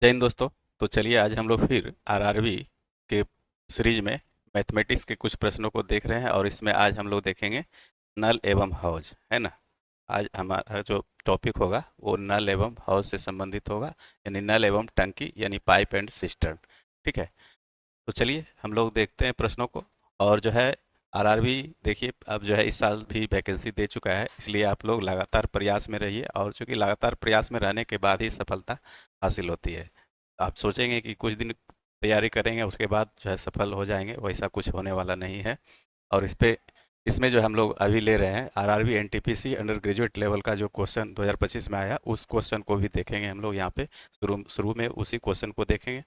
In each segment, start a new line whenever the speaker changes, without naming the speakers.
जय हिंद दोस्तों। तो चलिए आज हम लोग फिर आरआरबी के सीरीज में मैथमेटिक्स के कुछ प्रश्नों को देख रहे हैं और इसमें आज हम लोग देखेंगे नल एवं हौज, है ना। आज हमारा जो टॉपिक होगा वो नल एवं हौज से संबंधित होगा, यानी नल एवं टंकी यानी पाइप एंड सिस्टर्न। ठीक है, तो चलिए हम लोग देखते हैं प्रश्नों को। और जो है आरआरबी देखिए अब जो है इस साल भी वैकेंसी दे चुका है, इसलिए आप लोग लगातार प्रयास में रहिए, और चूंकि लगातार प्रयास में रहने के बाद ही सफलता हासिल होती है। आप सोचेंगे कि कुछ दिन तैयारी करेंगे उसके बाद जो है सफल हो जाएंगे, वैसा कुछ होने वाला नहीं है। और इसमें जो हम लोग अभी ले रहे हैं RRB NTPC under graduate level का जो क्वेश्चन 2025 में आया, उस क्वेश्चन को भी देखेंगे हम लोग यहाँ पे। शुरू शुरू में उसी क्वेश्चन को देखेंगे।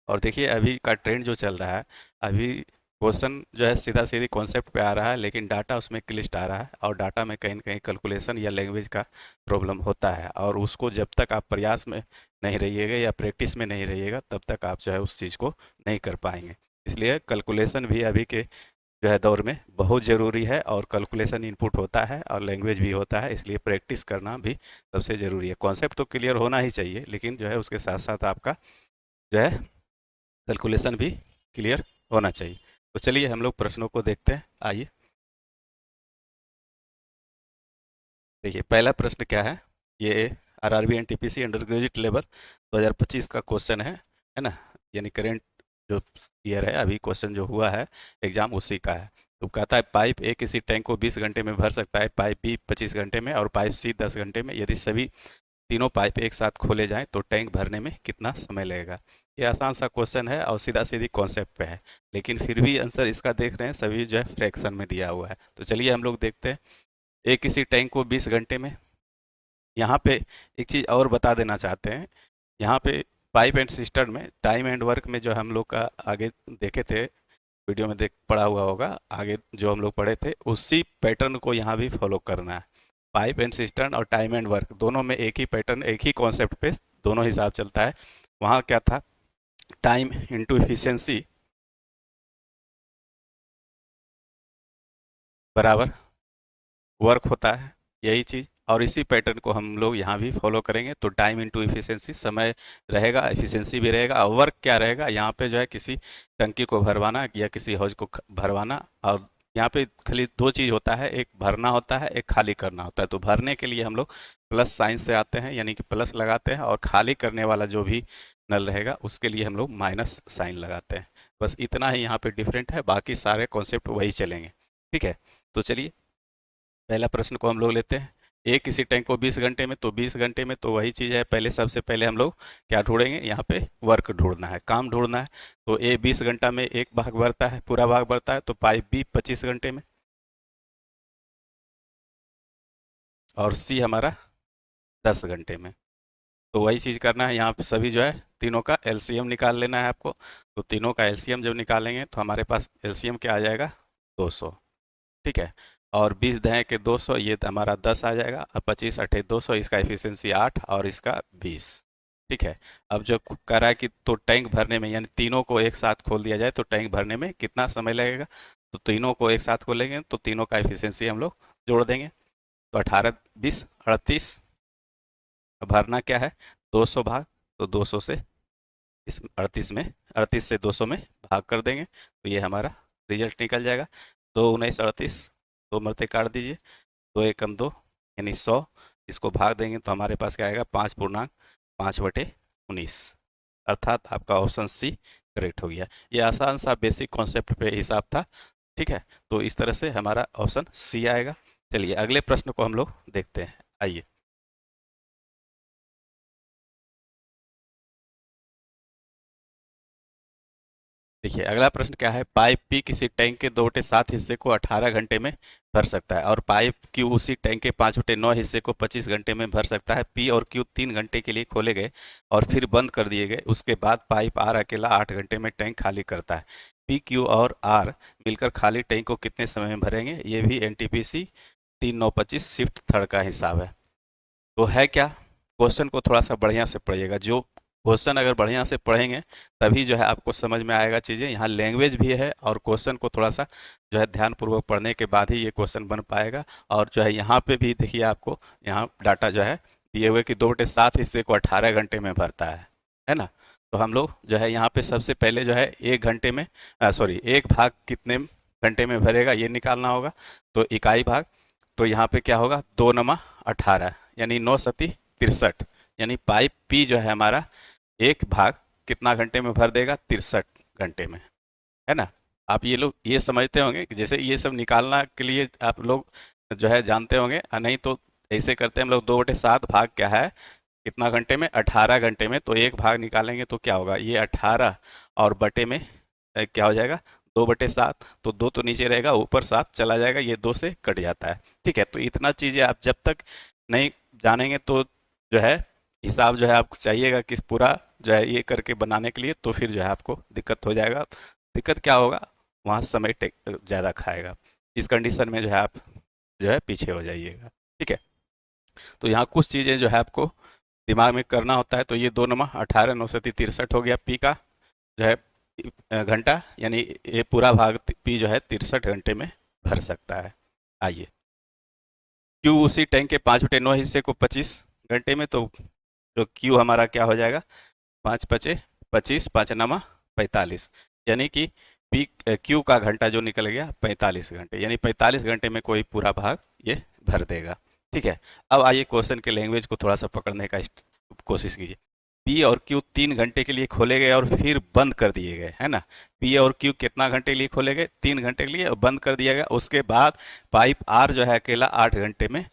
और देखिए अभी का ट्रेंड जो चल रहा है, अभी क्वेश्चन जो है सीधा सीधी कॉन्सेप्ट पे आ रहा है, लेकिन डाटा उसमें क्लिष्ट आ रहा है, और डाटा में कहीं न कहीं कैलकुलेशन या लैंग्वेज का प्रॉब्लम होता है, और उसको जब तक आप प्रयास में नहीं रहिएगा या प्रैक्टिस में नहीं रहिएगा तब तक आप जो है उस चीज़ को नहीं कर पाएंगे। इसलिए कैलकुलेशन भी अभी के जो है दौर में बहुत ज़रूरी है, और कैलकुलेशन इनपुट होता है और लैंग्वेज भी होता है, इसलिए प्रैक्टिस करना भी सबसे ज़रूरी है। कॉन्सेप्ट तो क्लियर होना ही चाहिए, लेकिन जो है उसके साथ साथ आपका जो है कैलकुलेशन भी क्लियर होना चाहिए। तो चलिए हम लोग प्रश्नों को देखते हैं, आइए। देखिए पहला प्रश्न क्या है, ये RRB NTPC under graduate level 2025 का क्वेश्चन है ना। यानी करेंट जो ईयर है, अभी क्वेश्चन जो हुआ है एग्जाम उसी का है। तो कहता है पाइप ए किसी टैंक को 20 घंटे में भर सकता है, पाइप बी 25 घंटे में और पाइप सी 10 घंटे में। यदि सभी तीनों पाइप एक साथ खोले जाएं तो टैंक भरने में कितना समय लगेगा। ये आसान सा क्वेश्चन है और सीधा सीधी कॉन्सेप्ट पे है, लेकिन फिर भी आंसर इसका देख रहे हैं सभी जो है फ्रैक्शन में दिया हुआ है। तो चलिए हम लोग देखते हैं। एक किसी टैंक को 20 घंटे में, यहाँ पे एक चीज़ और बता देना चाहते हैं। यहाँ पे पाइप एंड सिस्टम में टाइम एंड वर्क में जो हम लोग का आगे देखे थे, वीडियो में देख पढ़ा हुआ होगा, आगे जो हम लोग पढ़े थे उसी पैटर्न को यहाँ भी फॉलो करना है। पाइप एंड सिस्टम और टाइम एंड वर्क दोनों में एक ही पैटर्न, एक ही कॉन्सेप्ट पे दोनों हिसाब चलता है। वहाँ क्या था, टाइम इंटू इफिशियंसी बराबर वर्क होता है, यही चीज़। और इसी पैटर्न को हम लोग यहाँ भी फॉलो करेंगे। तो टाइम इंटू इफिशियंसी, समय रहेगा, इफिशियंसी भी रहेगा, और वर्क क्या रहेगा, यहाँ पे जो है किसी टंकी को भरवाना या किसी हौज को भरवाना। और यहाँ पे खाली दो चीज़ होता है, एक भरना होता है, एक खाली करना होता है। तो भरने के लिए हम लोग प्लस साइन से आते हैं, यानी कि प्लस लगाते हैं, और खाली करने वाला जो भी नल रहेगा उसके लिए हम लोग माइनस साइन लगाते हैं। बस इतना ही यहाँ पे डिफरेंट है, बाकी सारे कॉन्सेप्ट वही चलेंगे। ठीक है, तो चलिए पहला प्रश्न को हम लोग लेते हैं। एक किसी टैंक को 20 घंटे में, तो 20 घंटे में तो वही चीज़ है, पहले सबसे पहले हम लोग क्या ढूंढेंगे, यहाँ पे वर्क ढूंढना है, काम ढूंढना है। तो ए 20 घंटा में एक भाग बढ़ता है, पूरा भाग बढ़ता है, तो पाई बी 25 घंटे में, और सी हमारा 10 घंटे में। तो वही चीज़ करना है, यहाँ पे सभी जो है तीनों का एलसीएम निकाल लेना है आपको। तो तीनों का एलसीएम जब निकालेंगे तो हमारे पास एलसीएम क्या आ जाएगा, 200। ठीक है, और 20 दहें के 200, ये तो हमारा 10 आ जाएगा, और 25 अठे 200, इसका एफिशिएंसी 8 और इसका 20। ठीक है, अब जो कह रहा है कि तो टैंक भरने में, यानी तीनों को एक साथ खोल दिया जाए तो टैंक भरने में कितना समय लगेगा। तो तीनों को एक साथ खोलेंगे तो तीनों का एफिशिएंसी हम लोग जोड़ देंगे। तो 18 20 38। अब भरना क्या है, 200 भाग, तो 200 से इस 38 में, 38 से 200 में भाग कर देंगे, तो ये हमारा रिजल्ट निकल जाएगा। 2 19 38, दो मरते काट दीजिए, 2 एकम 2 यानी 100। इसको भाग देंगे तो हमारे पास क्या आएगा, 5.5/19, अर्थात आपका ऑप्शन सी करेक्ट हो गया। ये आसान सा बेसिक कॉन्सेप्ट पे हिसाब था। ठीक है, तो इस तरह से हमारा ऑप्शन सी आएगा। चलिए अगले प्रश्न को हम लोग देखते हैं, आइए। देखिए अगला प्रश्न क्या है, पाइप पी किसी टैंक के 2/7 हिस्से को 18 घंटे में भर सकता है, और पाइप क्यू उसी टैंक के 5/9 हिस्से को 25 घंटे में भर सकता है। पी और क्यू 3 घंटे के लिए खोले गए और फिर बंद कर दिए गए, उसके बाद पाइप आर अकेला 8 घंटे में टैंक खाली करता है। पी क्यू और आर मिलकर खाली टैंक को कितने समय में भरेंगे। ये भी एनटीपीसी 3925 शिफ्ट थर्ड का हिसाब है। तो है क्या, क्वेश्चन को थोड़ा सा बढ़िया से पढ़िएगा। जो क्वेश्चन अगर बढ़िया से पढ़ेंगे तभी जो है आपको समझ में आएगा चीज़ें। यहाँ लैंग्वेज भी है, और क्वेश्चन को थोड़ा सा जो है ध्यानपूर्वक पढ़ने के बाद ही ये क्वेश्चन बन पाएगा। और जो है यहाँ पे भी देखिए, आपको यहाँ डाटा जो है दिए हुए कि 2/7 हिस्से को 18 घंटे में भरता है। है ना। तो हम लोग जो है यहाँ पे सबसे पहले जो है एक घंटे में सॉरी एक भाग कितने घंटे में भरेगा ये निकालना होगा। तो इकाई भाग, तो यहाँ पे क्या होगा, 2×18 यानी 9×7=63, यानी पाइप पी जो है हमारा एक भाग कितना घंटे में भर देगा, 63 घंटे में, है ना। आप ये लोग ये समझते होंगे कि जैसे ये सब निकालना के लिए आप लोग जो है जानते होंगे, नहीं तो ऐसे करते हैं हम लोग, 2/7 भाग क्या है, कितना घंटे में, 18 घंटे में। तो एक भाग निकालेंगे तो क्या होगा, ये 18 और बटे में क्या हो जाएगा, 2/7। तो 2 तो नीचे रहेगा, ऊपर 7 चला जाएगा, ये 2 से कट जाता है। ठीक है, तो इतना चीज़ें आप जब तक नहीं जानेंगे तो जो है हिसाब जो है आपको चाहिएगा कि पूरा जो है ये करके बनाने के लिए, तो फिर जो है आपको दिक्कत हो जाएगा। दिक्कत क्या होगा, वहाँ समय टेक ज़्यादा खाएगा। इस कंडीशन में जो है आप जो है पीछे हो जाइएगा। ठीक है, तो यहाँ कुछ चीज़ें जो है आपको दिमाग में करना होता है। तो ये 2×18 9×7=63 हो गया पी का जो है घंटा, यानी ये पूरा भाग पी जो है 63 घंटे में भर सकता है। आइए, क्यू उसी टैंक के 5/9 हिस्से को 25 घंटे में, तो जो क्यू हमारा क्या हो जाएगा, 5×5=25, 5×9=45, यानी कि पी क्यू का घंटा जो निकल गया 45 घंटे, यानी 45 घंटे में कोई पूरा भाग ये भर देगा। ठीक है, अब आइए क्वेश्चन के लैंग्वेज को थोड़ा सा पकड़ने का कोशिश कीजिए। पी और क्यू 3 घंटे के लिए खोले गए और फिर बंद कर दिए गए, है ना। पी और क्यू कितना घंटे के लिए खोले गए, 3 घंटे के लिए, और बंद कर दिया गया। उसके बाद पाइप आर जो है अकेला 8 घंटे में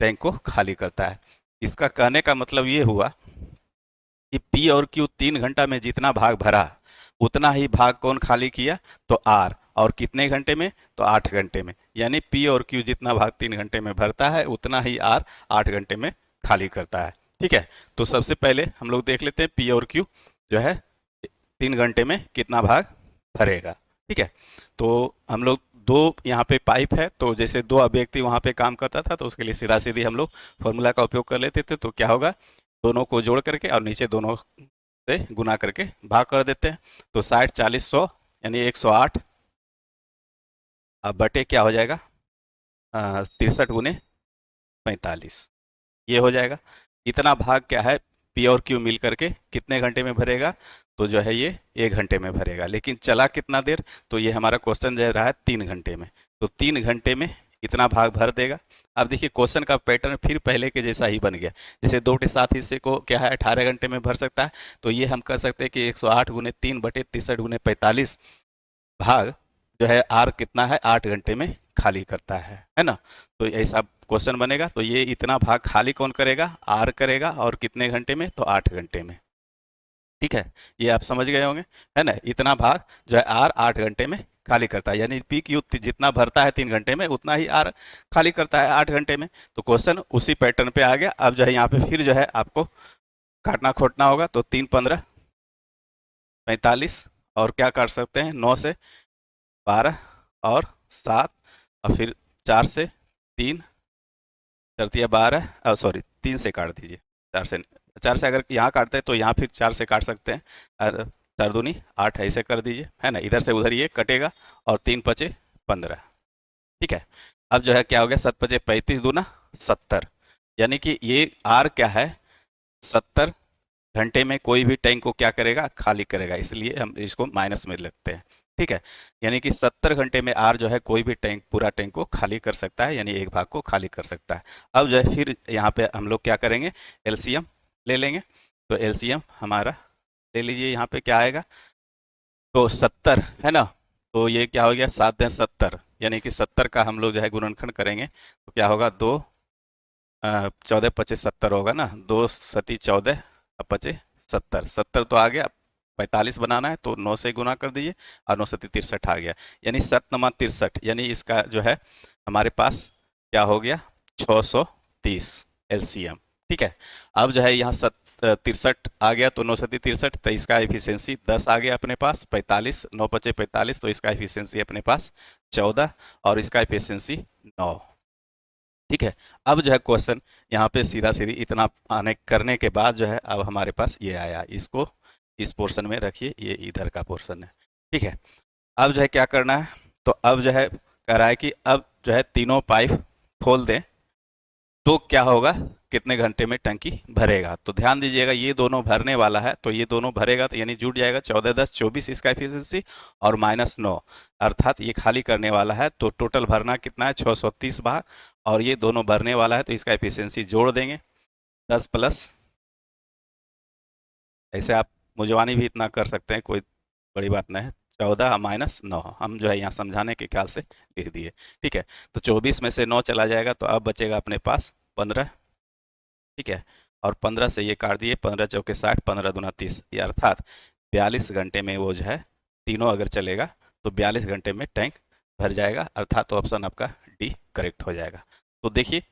टैंक को खाली करता है। इसका कहने का मतलब ये हुआ कि पी और क्यू 3 घंटा में जितना भाग भरा उतना ही भाग कौन खाली किया, तो आर, और कितने घंटे में, तो 8 घंटे में। यानी पी और क्यू जितना भाग 3 घंटे में भरता है उतना ही आर 8 घंटे में खाली करता है। ठीक है, तो सबसे पहले हम लोग देख लेते हैं पी और क्यू जो है 3 घंटे में कितना भाग भरेगा। ठीक है, तो हम लोग दो यहाँ पे पाइप है, तो जैसे दो व्यक्ति वहाँ पे काम करता था तो उसके लिए सीधा सीधी हम लोग फॉर्मूला का उपयोग कर लेते थे। तो क्या होगा, दोनों को जोड़ करके और नीचे दोनों से गुना करके भाग कर देते हैं। तो 60 40 100 यानी 108, अब बटे क्या हो जाएगा, 63×45, ये हो जाएगा। इतना भाग क्या है, पी और क्यू मिल करके कितने घंटे में भरेगा, तो जो है ये 1 घंटे में भरेगा। लेकिन चला कितना देर, तो ये हमारा क्वेश्चन दे रहा है 3 घंटे में, तो 3 घंटे में इतना भाग भर देगा। अब देखिए क्वेश्चन का पैटर्न फिर पहले के जैसा ही बन गया। जैसे 2/7 हिस्से को क्या है 18 घंटे में भर सकता है, तो ये हम कह सकते हैं कि 108×3/63×45 भाग जो है आर कितना है, 8 घंटे में खाली करता है ना। तो ऐसा क्वेश्चन बनेगा। तो ये इतना भाग खाली कौन करेगा, आर करेगा, और कितने घंटे में, तो 8 घंटे में। ठीक है, ये आप समझ गए होंगे, है ना। इतना भाग जो है आर 8 घंटे में खाली करता है, यानी पी क्यू जितना भरता है 3 घंटे में उतना ही आर खाली करता है 8 घंटे में। तो क्वेश्चन उसी पैटर्न पे आ गया। अब जो है यहाँ पे फिर जो है आपको काटना खोटना होगा। तो 3×15=45, और क्या काट सकते हैं, 9 से 12 और 7, और फिर 4 से 3, 4×3=12, सॉरी 3 से काट दीजिए, 4 से अगर यहाँ काटते हैं तो यहाँ फिर 4 से काट सकते हैं, और 4×2=8 ऐसे कर दीजिए, है ना। इधर से उधर ये कटेगा, और 3×5=15। ठीक है, अब जो है क्या हो गया, 7×5=35, 70, यानी कि ये आर क्या है, 70 घंटे में कोई भी टैंक को क्या करेगा, खाली करेगा, इसलिए हम इसको माइनस में लिखते हैं। ठीक है, यानी कि 70 घंटे में आर जो है कोई भी टैंक पूरा टैंक को खाली कर सकता है, यानी एक भाग को खाली कर सकता है। अब जो है फिर यहाँ पे हम लोग क्या करेंगे, एलसीएम ले लेंगे। तो एलसीएम हमारा ले लीजिए, यहाँ पे क्या आएगा, तो 70 है ना। तो ये क्या हो गया, 7×10=70, यानी कि 70 का हम लोग जो है गुणनखंड करेंगे तो क्या होगा, 14×5=70 होगा ना, 2×7=14, 70 तो आ गया। 45 बनाना है तो 9 से गुना कर दीजिए, और 9×7=63 आ गया, यानी 7×9=63, यानी इसका जो है हमारे पास क्या हो गया, 630 एलसीएम। ठीक है, अब जो है यहाँ 63 आ गया, तो 9×7=63, तो इसका एफिशिएंसी 10 आ गया अपने पास, 45, 9×5=45, तो इसका एफिशिएंसी अपने पास 14, और इसका एफिशिएंसी 9। ठीक है, अब जो है क्वेश्चन यहाँ पे सीधा सीधी इतना आने करने के बाद जो है अब हमारे पास ये आया, इसको इस पोर्शन में रखिए, ये इधर का पोर्शन है। ठीक है, अब जो है क्या करना है, तो अब जो है कह रहा है कि अब जो है तीनों पाइप खोल दें, तो क्या होगा कितने घंटे में टंकी भरेगा। तो ध्यान दीजिएगा, ये दोनों भरने वाला है तो ये दोनों भरेगा, तो यानी जुट जाएगा 14 10 24 इसका एफिशिएंसी और -9, अर्थात ये खाली करने वाला है। तो टोटल भरना कितना है 630 भाग, और ये दोनों भरने वाला है तो इसका एफिशिएंसी जोड़ देंगे 10 प्लस, ऐसे आप मुजवानी भी इतना कर सकते हैं, कोई बड़ी बात नहीं है। 14 -9 हम जो है यहाँ समझाने के ख्याल से लिख दिए। ठीक है, तो 24 में से 9 चला जाएगा तो अब बचेगा अपने पास 15। ठीक है, और 15 से ये काट दिए, 15 चौके 60, 15 दूना 30, ये अर्थात 42 घंटे में वो जो है तीनों अगर चलेगा तो 42 घंटे में टैंक भर जाएगा, अर्थात तो ऑप्शन आपका डी करेक्ट हो जाएगा। तो देखिए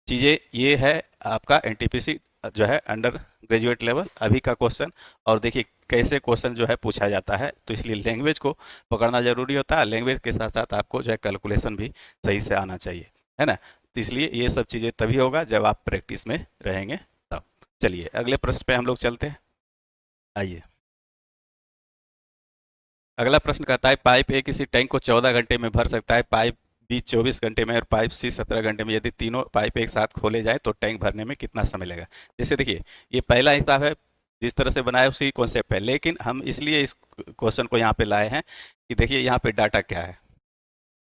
चीज़ें ये है आपका एनटीपीसी जो है अंडर ग्रेजुएट लेवल अभी का क्वेश्चन, और देखिए कैसे क्वेश्चन जो है पूछा जाता है, तो इसलिए लैंग्वेज को पकड़ना जरूरी होता है। लैंग्वेज के साथ साथ आपको जो है कैलकुलेशन भी सही से आना चाहिए, है ना। तो इसलिए ये सब चीज़ें तभी होगा जब आप प्रैक्टिस में रहेंगे तब। चलिए अगले प्रश्न पे हम लोग चलते हैं, आइए। अगला प्रश्न कहता है पाइप ए किसी टैंक को 14 घंटे में भर सकता है, पाइप बी 24 घंटे में और पाइप सी 17 घंटे में। यदि तीनों पाइप एक साथ खोले जाए तो टैंक भरने में कितना समय लगेगा। जैसे देखिए ये पहला हिसाब है, जिस तरह से बनाया उसी कॉन्सेप्ट है, लेकिन हम इसलिए इस क्वेश्चन को यहाँ पे लाए हैं कि देखिए यहाँ पे डाटा क्या है।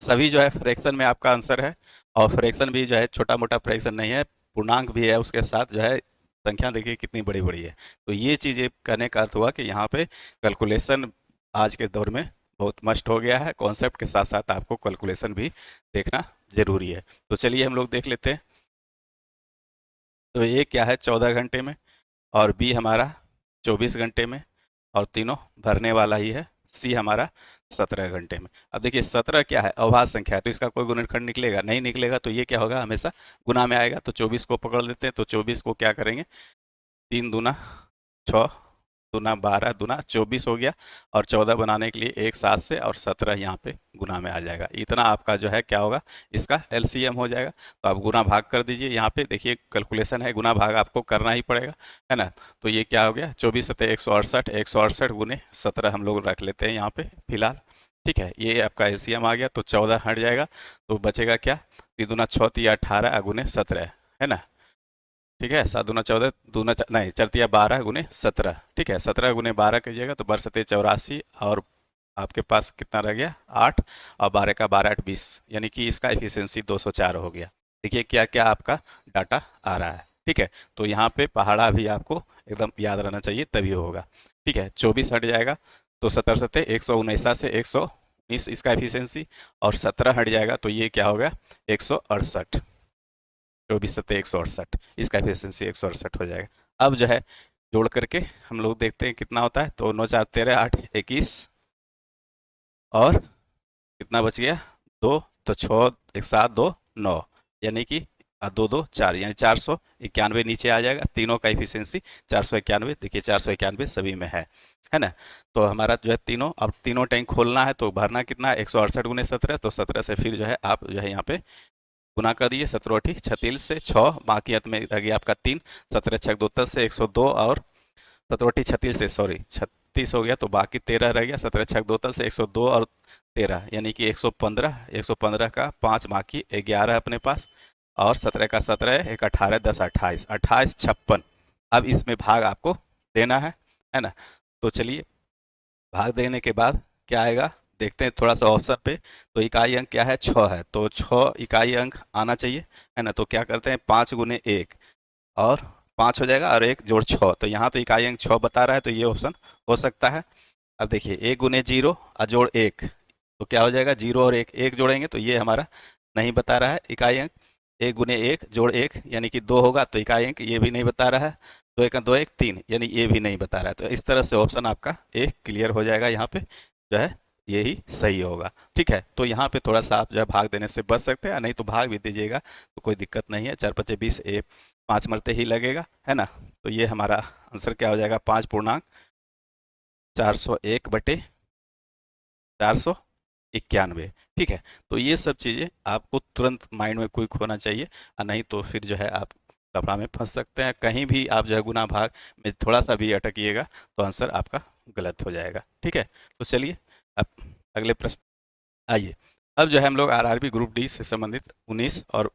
सभी जो है फ्रैक्शन में आपका आंसर है, और फ्रैक्शन भी जो है छोटा मोटा फ्रैक्शन नहीं है, पूर्णांक भी है उसके साथ जो है, संख्या देखिए कितनी बड़ी बड़ी है। तो ये चीज़ें करने का अर्थ हुआ कि यहाँ पे कैलकुलेशन आज के दौर में बहुत मस्ट हो गया है, कॉन्सेप्ट के साथ साथ आपको कैलकुलेशन भी देखना जरूरी है। तो चलिए हम लोग देख लेते हैं। तो ए क्या है 14 घंटे में, और बी हमारा 24 घंटे में, और तीनों भरने वाला ही है। सी हमारा 17 घंटे में। अब देखिए 17 क्या है, अभाज्य संख्या है, तो इसका कोई गुणनखंड निकलेगा नहीं, निकलेगा, तो ये क्या होगा हमेशा गुना में आएगा। तो 24 को पकड़ लेते हैं, तो 24 को क्या करेंगे, 3 दूना 6 दूना 12 दूना 24 हो गया, और 14 बनाने के लिए एक साथ से और 17 यहाँ पे गुना में आ जाएगा। इतना आपका जो है क्या होगा, इसका एलसीएम हो जाएगा। तो आप गुना भाग कर दीजिए, यहाँ पे देखिए कैलकुलेशन है, गुना भाग आपको करना ही पड़ेगा, है ना। तो ये क्या हो गया 24 सतह 168, 168 गुने 17 हम लोग रख लेते हैं यहाँ पे फिलहाल। ठीक है, ये आपका एलसीएम आ गया, तो 14 हट जाएगा, तो बचेगा क्या, 3 दूना 6 तिया 18 गुने 17, है ना। ठीक है, 7 दूना 14 दूना नहीं 4 तिया 12 गुने 17। ठीक है, 17 गुने 12 कीजिएगा तो 12 सतह 84, और आपके पास कितना रह गया 8, और 12 का 12 8 20, यानी कि इसका एफिशिएंसी 204 हो गया। देखिए क्या क्या आपका डाटा आ रहा है। ठीक है, तो यहाँ पे पहाड़ा भी आपको एकदम याद रहना चाहिए तभी होगा। ठीक है, 24 हट जाएगा, तो 17 सतह 119 से 119 इसका एफिशिएंसी, और 17 हट जाएगा तो ये क्या होगा 168, 24 सतह 168, इसका एफिशिएंसी 168 हो जाएगा। अब जो है जोड़ करके हम लोग देखते हैं कितना होता है, तो 9 4 13 8 21, और कितना बच गया 2, तो 6 1 7 2 9, यानी कि 2 2 4, यानी 491 नीचे आ जाएगा। तीनों का एफिशिएंसी 491, देखिए 491 सभी में है ना। तो हमारा जो है तीनों, अब तीनों टैंक खोलना है तो भरना कितना है 168 गुने 17, तो 17 से फिर जो है आप जो है यहाँ पे गुना कर दिए, 17 अठी 36 से 6, बाकी अंत में रह गया आपका 3, 17 छक 2 10 से 102, और 17 अठी 36 से सॉरी 36 हो गया, तो बाकी 13 रह गया, 17 छक 2 10 से 102 और 13, यानी कि 115, 115 का 5 बाकी 11 अपने पास, और 17 का 17 एक 18 10 28, 28 56। अब इसमें भाग आपको देना है ना। तो चलिए भाग देने के बाद क्या आएगा देखते हैं थोड़ा सा ऑप्शन पे। तो इकाई अंक क्या है 6 है, तो 6 इकाई अंक आना चाहिए, है ना। तो क्या करते हैं 5 गुने 1, और 5 हो जाएगा, और 1 जोड़ 6, तो यहाँ तो इकाई अंक 6 बता रहा है, तो ये ऑप्शन हो सकता है। अब देखिए 1 गुने 0 और जोड़ 1, तो क्या हो जाएगा 0 और 1 1 जोड़ेंगे तो ये हमारा नहीं बता रहा है इकाई अंक। 1 गुने 1 जोड़ 1 यानी कि 2 होगा, तो इकाई अंक ये भी नहीं बता रहा है। 2 1 2 1 3, यानी ये भी नहीं बता रहा है। तो इस तरह से ऑप्शन आपका एक क्लियर हो जाएगा, यहाँ पे जो है यही सही होगा। ठीक है, तो यहाँ पे थोड़ा सा आप जो है भाग देने से बच सकते हैं, नहीं तो भाग भी दीजिएगा तो कोई दिक्कत नहीं है। 4 5 20, 5 मरते ही लगेगा, है ना। तो ये हमारा आंसर क्या हो जाएगा 5.401/491। ठीक है, तो ये सब चीज़ें आपको तुरंत माइंड में क्विक होना चाहिए, और नहीं तो फिर जो है आप लफड़ा में फंस सकते हैं। कहीं भी आप जो है गुना भाग में थोड़ा सा भी अटकिएगा तो आंसर आपका गलत हो जाएगा। ठीक है, तो चलिए अब अगले प्रश्न आइए। अब जो है हम लोग आरआरबी ग्रुप डी से संबंधित 19 और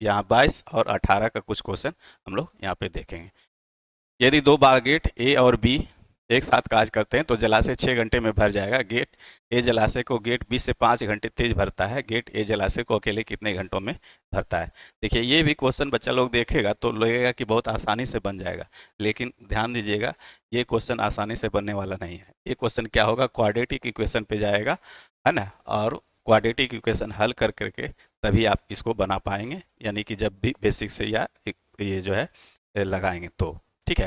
यहाँ 22 और 18 का कुछ क्वेश्चन हम लोग यहाँ पे देखेंगे। यदि दो बार गेट ए और बी एक साथ कार्य करते हैं तो जलाशय 6 घंटे में भर जाएगा। गेट ए जलाशय को गेट बी से 5 घंटे तेज भरता है। गेट ए जलाशय को अकेले कितने घंटों में भरता है। देखिए ये भी क्वेश्चन बच्चा लोग देखेगा तो लगेगा कि बहुत आसानी से बन जाएगा, लेकिन ध्यान दीजिएगा ये क्वेश्चन आसानी से बनने वाला नहीं है। ये क्वेश्चन क्या होगा, क्वाड्रेटिक इक्वेशन पे जाएगा, है ना, और क्वाड्रेटिक इक्वेशन हल कर करके तभी आप इसको बना पाएंगे, यानी कि जब भी बेसिक से या ये जो है लगाएंगे तो। ठीक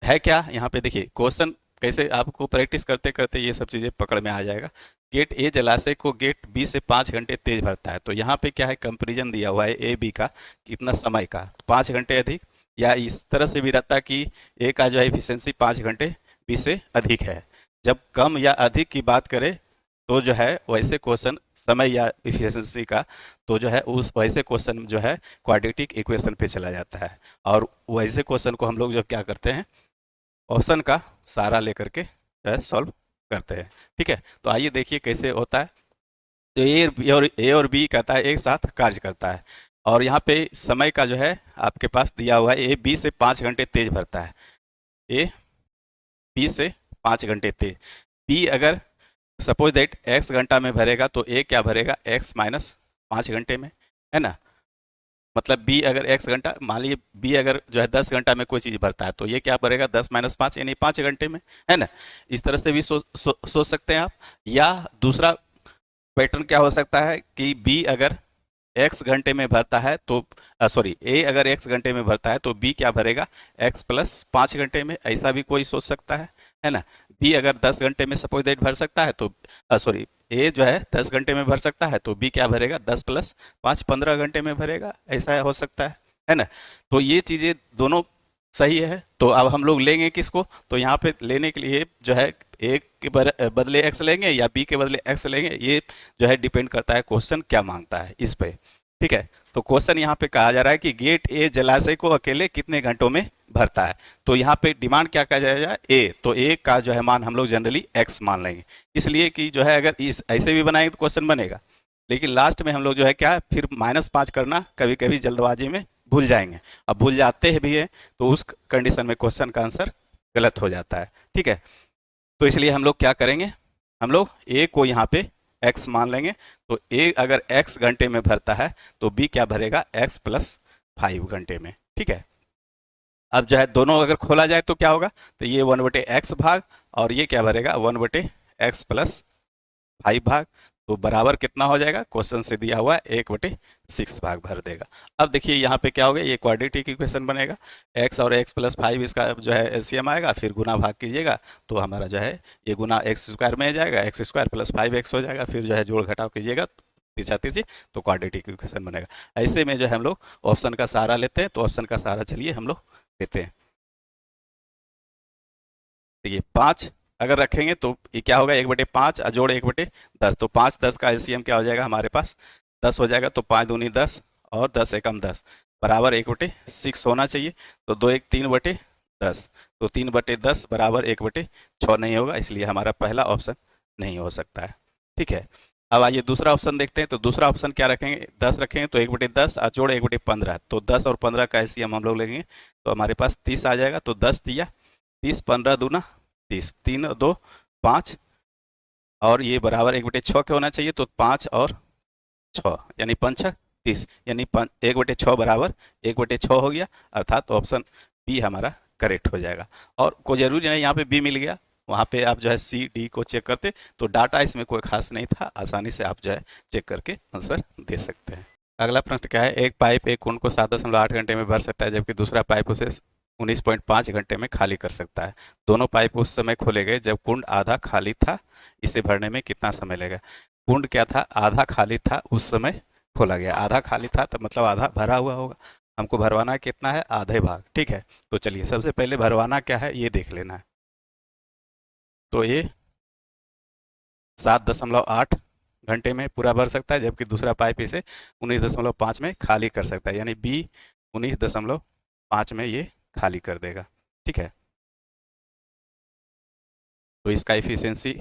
है क्या यहाँ पे देखिए क्वेश्चन कैसे आपको प्रैक्टिस करते करते ये सब चीज़ें पकड़ में आ जाएगा। गेट ए जलाशय को गेट बी से 5 घंटे तेज भरता है, तो यहाँ पे क्या है, कंपेरिजन दिया हुआ है ए बी का कितना समय का, 5 घंटे अधिक, या इस तरह से भी रहता कि ए का जो है इफिशियंसी 5 घंटे बी से अधिक है। जब कम या अधिक की बात करें तो जो है वैसे क्वेश्चन समय या इफिशियंसी का, तो जो है उस वैसे क्वेश्चन जो है क्वाड्रेटिक इक्वेशन पे चला जाता है, और वैसे क्वेश्चन को हम लोग जो क्या करते हैं, ऑप्शन का सहारा लेकर के सॉल्व करते हैं। ठीक है, तो आइए देखिए कैसे होता है। तो ए और बी कहता है एक साथ कार्य करता है, और यहाँ पे समय का जो है आपके पास दिया हुआ है, ए बी से 5 घंटे तेज भरता है। ए बी से 5 घंटे तेज, बी अगर सपोज दैट एक्स घंटा में भरेगा तो ए क्या भरेगा, एक्स माइनस 5 घंटे में, है ना। मतलब बी अगर एक्स घंटा, मान लीजिए बी अगर जो है 10 घंटा में कोई चीज़ भरता है तो ये क्या भरेगा, 10 माइनस 5 यानी 5 घंटे में, है ना। इस तरह से भी सोच सकते हैं आप। या दूसरा पैटर्न क्या हो सकता है कि बी अगर एक्स घंटे में भरता है तो सॉरी ए अगर एक्स घंटे में भरता है तो बी क्या भरेगा, एक्स प्लस 5 घंटे में, ऐसा भी कोई सोच सकता है ना। बी अगर 10 घंटे में सपोज दैट भर सकता है तो सॉरी ए जो है 10 घंटे में भर सकता है तो बी क्या भरेगा, 10 प्लस 5 15 घंटे में भरेगा, ऐसा हो सकता है ना। तो ये चीज़ें दोनों सही है। तो अब हम लोग लेंगे किसको, तो यहाँ पे लेने के लिए जो है ए के बदले एक्स लेंगे या बी के बदले एक्स लेंगे, ये जो है डिपेंड करता है क्वेश्चन क्या मांगता है इस पे। ठीक है, तो क्वेश्चन यहाँ पे कहा जा रहा है कि गेट ए जलाशय को अकेले कितने घंटों में भरता है। तो यहाँ पे डिमांड क्या कहा जाएगा, ए, तो ए का जो है मान हम लोग जनरली एक्स मान लेंगे, इसलिए कि जो है अगर इस ऐसे भी बनाएंगे तो क्वेश्चन बनेगा, लेकिन लास्ट में हम लोग जो है क्या फिर -5 करना कभी कभी जल्दबाजी में भूल जाएंगे। अब भूल जाते हैं भी है तो उस कंडीशन में क्वेश्चन का आंसर गलत हो जाता है। ठीक है, तो इसलिए हम लोग क्या करेंगे, हम लोग ए को यहाँ पे एक्स मान लेंगे। तो ए अगर एक्स घंटे में भरता है तो बी क्या भरेगा, एक्स प्लस 5 घंटे में। ठीक है, अब जो है दोनों अगर खोला जाए तो क्या होगा, तो ये 1/x भाग और ये क्या भरेगा 1/x प्लस 5 भाग, तो बराबर कितना हो जाएगा, क्वेश्चन से दिया हुआ 1/6 भाग भर देगा। अब देखिए यहाँ पे क्या होगा, ये क्वाड्रेटिक इक्वेशन बनेगा, x और x प्लस 5 इसका जो है एलसीएम आएगा, फिर गुना भाग कीजिएगा तो हमारा जो है ये गुना एक्स स्क्वायर में आ जाएगा, एक्स स्क्वायर प्लस 5x हो जाएगा, फिर जो है जोड़ घटाव कीजिएगा तिरछा तिरछी, तो क्वाड्रेटिक इक्वेशन बनेगा। ऐसे में जो है हम लोग ऑप्शन का सहारा लेते हैं, तो ऑप्शन का सहारा चलिए हम लोग लेते हैं। देखिए 5 अगर रखेंगे तो ये क्या होगा, 1/5 जोड़ 1/10, तो 5 10 का एलसीएम क्या हो जाएगा हमारे पास 10 हो जाएगा, तो 5 दूनी 10 और 10 एकम 10 बराबर 1/6 होना चाहिए, तो 2 1 3/10, तो 3/10 बराबर 1/6 नहीं होगा, इसलिए हमारा पहला ऑप्शन नहीं हो सकता है। ठीक है, अब आइए दूसरा ऑप्शन देखते हैं। तो दूसरा ऑप्शन क्या रखेंगे, 10 रखेंगे तो 1/10 जोड़ 1/15, तो 10 और 15 का एलसीएम हम लोग लेंगे तो हमारे पास 30 आ जाएगा, तो 10 दिया 30, 15 दूना 30, 3 2 5 और ये बराबर 1/6 के होना चाहिए, तो 5 और 6 यानी 5 6 30, यानी 1/6 बराबर 1/6 हो गया, अर्थात ऑप्शन बी हमारा करेक्ट हो जाएगा। और कोई जरूरी नहीं यहाँ पे बी मिल गया, वहाँ पे आप जो है सी डी को चेक करते तो डाटा इसमें कोई खास नहीं था, आसानी से आप जो है चेक करके आंसर दे सकते हैं। अगला प्रश्न क्या है, एक पाइप एक कुंड को 7.8 घंटे में भर सकता है जबकि दूसरा पाइप उसे 19.5 घंटे में खाली कर सकता है। दोनों पाइप उस समय खोले गए जब कुंड आधा खाली था, इसे भरने में कितना समय लगेगा। कुंड क्या था, आधा खाली था, उस समय खोला गया, आधा खाली था तो मतलब आधा भरा हुआ होगा, हमको भरवाना कितना है, आधे भाग। ठीक है, तो चलिए सबसे पहले भरवाना क्या है ये देख लेना है। तो ये 7.8 घंटे में पूरा भर सकता है जबकि दूसरा पाइप इसे 19.5 में खाली कर सकता है, यानी बी 19.5 में ये खाली कर देगा। ठीक है, तो इसका इफिशियंसी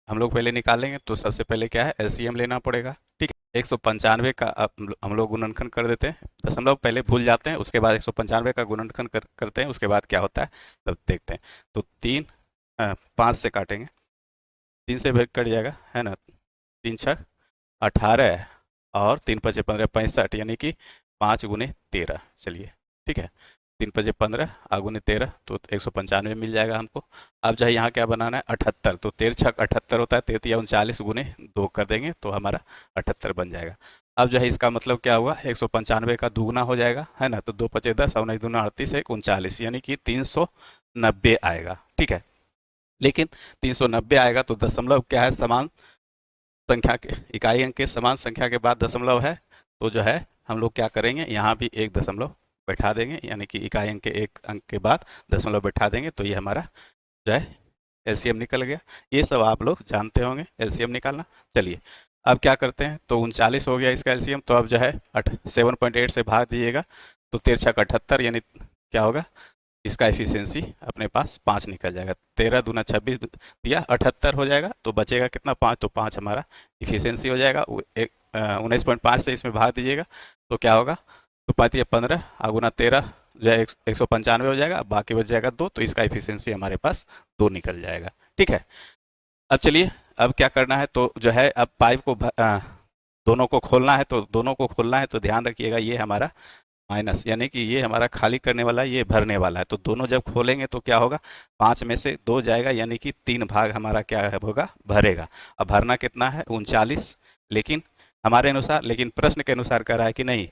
हम लोग पहले निकालेंगे, तो सबसे पहले क्या है एलसीएम लेना पड़ेगा। ठीक है, 195 का अब हम लोग गुणनखंड कर देते हैं, दशमलव पहले भूल जाते हैं, उसके बाद 195 का गुणनखंड करते हैं, उसके बाद क्या होता है तब देखते हैं। तो 5 से काटेंगे, 3 से भी कट जाएगा है ना, 3×6 = 18 और 3×5 = 65, यानी कि 5×13। चलिए ठीक है, 3×5 = 15 ×13 तो 195 मिल जाएगा हमको। अब जो है यहाँ क्या बनाना है, 78, तो 13×6 = 78 होता है, 33×39 कर देंगे तो हमारा 78 बन जाएगा। अब जो है इसका मतलब क्या हुआ, 195 का दुगना हो जाएगा है ना, तो 2×5 = 10 और 9×2 = 38, 1×39 यानी कि 390 आएगा। ठीक है, लेकिन 390 आएगा तो दशमलव क्या है, समान संख्या के इकाई अंक के समान संख्या के बाद दशमलव है, तो जो है हम लोग क्या करेंगे, यहाँ भी एक दशमलव बैठा देंगे, यानी कि इकाई अंक के एक अंक के बाद दशमलव बैठा देंगे, तो ये हमारा जो है एलसीएम निकल गया। ये सब आप लोग जानते होंगे एलसीएम निकालना। चलिए अब क्या करते हैं, तो 39 हो गया इसका एलसीएम, तो अब जो है 7.8 से भाग दीजिएगा, तो 13×6 = 78, यानी क्या होगा, इसका एफिशिएंसी अपने पास 5 निकल जाएगा। 13×2 = 26 दिया, 78 हो जाएगा, तो बचेगा कितना, 5, तो 5 हमारा इफिशियंसी हो जाएगा। 19.5 से इसमें भाग दीजिएगा तो क्या होगा, तो 5×15 × 13 जो है 195 हो जाएगा, बाकी बच जाएगा 2, तो इसका इफिशियंसी हमारे पास 2 निकल जाएगा। ठीक है, अब चलिए अब क्या करना है, तो जो है अब पाइप को दोनों को खोलना है, तो दोनों को खोलना है तो ध्यान रखिएगा ये हमारा माइनस, यानी कि ये हमारा खाली करने वाला है, ये भरने वाला है, तो दोनों जब खोलेंगे तो क्या होगा, 5 में से 2 जाएगा, यानी कि 3 भाग हमारा क्या होगा, भरेगा। अब भरना कितना है, 39, लेकिन हमारे अनुसार, लेकिन प्रश्न के अनुसार कह रहा है कि नहीं,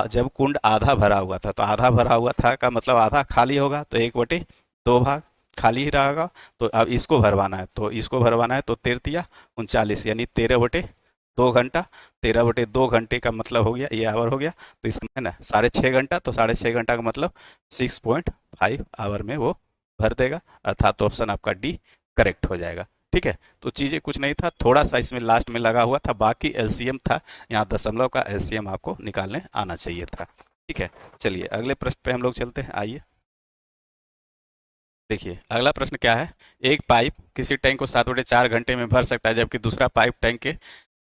जब कुंड आधा भरा हुआ था, तो आधा भरा हुआ था का मतलब आधा खाली होगा, तो 1/2 भाग खाली ही रहेगा। तो अब इसको भरवाना है, तो इसको भरवाना है, तो 13×3 = 39, यानी 13/2 घंटा। 13/2 घंटे का मतलब हो गया, ये आवर हो गया, तो इसमें है ना 6.5 घंटा, तो 6.5 घंटा का मतलब 6.5 आवर में वो भर देगा, अर्थात तो ऑप्शन आपका डी करेक्ट हो जाएगा। ठीक है, तो चीज़ें कुछ नहीं था, थोड़ा सा इसमें लास्ट में लगा हुआ था, बाकी एलसीएम था, यहाँ दशमलव का एलसीएम आपको निकालने आना चाहिए था। ठीक है, चलिए अगले प्रश्न पे हम लोग चलते हैं, आइए देखिए अगला प्रश्न क्या है, एक पाइप किसी टैंक को 7/4 घंटे में भर सकता है, जबकि दूसरा पाइप टैंक के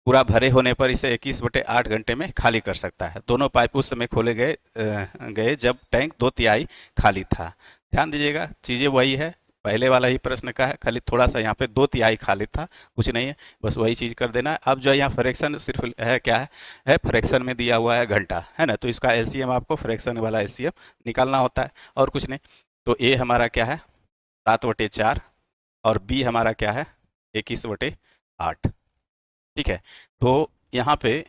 पूरा भरे होने पर इसे 21/8 घंटे में खाली कर सकता है। दोनों पाइप उस समय खोले गए जब टैंक 2/3 खाली था। ध्यान दीजिएगा, चीज़ें वही है, पहले वाला ही प्रश्न का है, खाली थोड़ा सा यहाँ पे 2/3 खाली था, कुछ नहीं है, बस वही चीज़ कर देना है। अब जो है यहाँ फ्रैक्शन सिर्फ है, क्या है फ्रैक्शन में दिया हुआ है घंटा, है ना, तो इसका एलसीएम आपको फ्रैक्शन वाला एलसीएम निकालना होता है, और कुछ नहीं। तो ए हमारा क्या है, 7/4, और बी हमारा क्या है, 21/8। ठीक है, तो यहाँ पे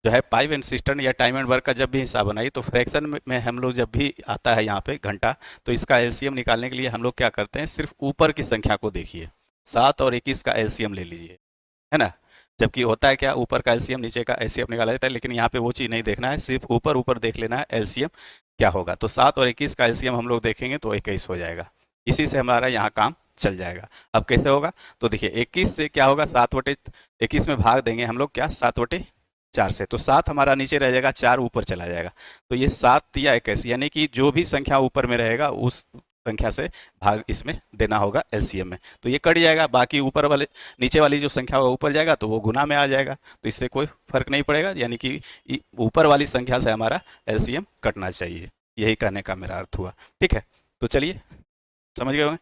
जो है पाइप एंड सिस्टर्न या टाइम एंड वर्क का जब भी हिसाब बनाइए, तो फ्रैक्शन में हम लोग जब भी आता है यहाँ पे घंटा, तो इसका एलसीएम निकालने के लिए हम लोग क्या करते हैं, सिर्फ ऊपर की संख्या को देखिए, 7 और 21 का एलसीएम ले लीजिए, है ना। जबकि होता है क्या, ऊपर का एलसीएम नीचे का एलसीएम निकाला जाता है, लेकिन यहाँ पे वो चीज़ नहीं देखना है, सिर्फ ऊपर ऊपर देख लेना है एलसीएम क्या होगा। तो 7 और 21 का एलसीएम हम लोग देखेंगे तो 21 हो जाएगा, इसी से हमारा यहाँ काम चल जाएगा। अब कैसे होगा, तो देखिए 21 से क्या होगा, 7/21 में भाग देंगे हम लोग क्या, 7/4 से, तो 7 हमारा नीचे रह जाएगा, 4 ऊपर चला जाएगा, तो ये 7 या 21, यानी कि जो भी संख्या ऊपर में रहेगा उस संख्या से भाग इसमें देना होगा एलसीएम में, तो ये कट जाएगा, बाकी ऊपर वाले नीचे वाली जो संख्या होगा ऊपर जाएगा तो वो गुना में आ जाएगा, तो इससे कोई फर्क नहीं पड़ेगा, यानी कि ऊपर वाली संख्या से हमारा एलसीएम कटना चाहिए, यही कहने का मेरा अर्थ हुआ। ठीक है, तो चलिए समझ गए होंगे,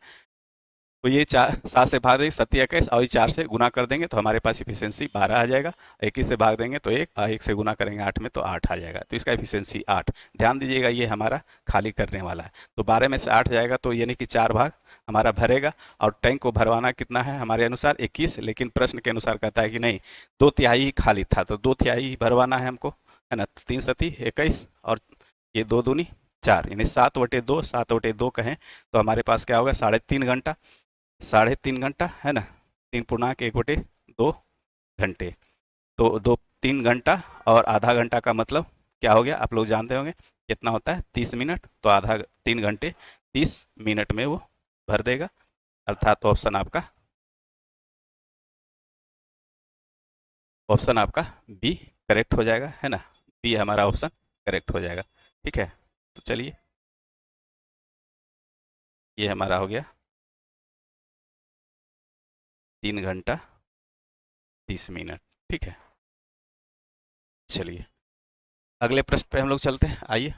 तो ये 7 से भाग देंगे 7×21, और ये 4 से गुना कर देंगे तो हमारे पास इफिशियंसी 12 आ जाएगा, 21 से भाग देंगे तो 1, और 1 से गुना करेंगे 8 में तो 8 आ जाएगा, तो इसका इफिशियंसी 8। ध्यान दीजिएगा ये हमारा खाली करने वाला है, तो 12 में से 8 जाएगा, तो यानी कि 4 भाग हमारा भरेगा, और टैंक को भरवाना कितना है हमारे अनुसार 21, लेकिन प्रश्न के अनुसार कहता है कि नहीं 2/3 ही खाली था, तो 2/3 ही भरवाना है हमको, है ना, 3×7 = 21, और ये 2×2 = 4, यानी 7/2, 7/2 कहें तो हमारे पास क्या होगा, 3.5 घंटा, 3.5 घंटा है ना, 3×1/2 घंटे, तो 3 घंटा और आधा घंटा का मतलब क्या हो गया, आप लोग जानते होंगे कितना होता है, 30 मिनट, तो आधा 3 घंटे 30 मिनट में वो भर देगा, अर्थात तो ऑप्शन आपका बी करेक्ट हो जाएगा, है ना, बी हमारा ऑप्शन करेक्ट हो जाएगा। ठीक है, तो चलिए ये हमारा हो गया 3 घंटा 30 मिनट। ठीक है, चलिए अगले प्रश्न पे हम लोग चलते हैं, आइए।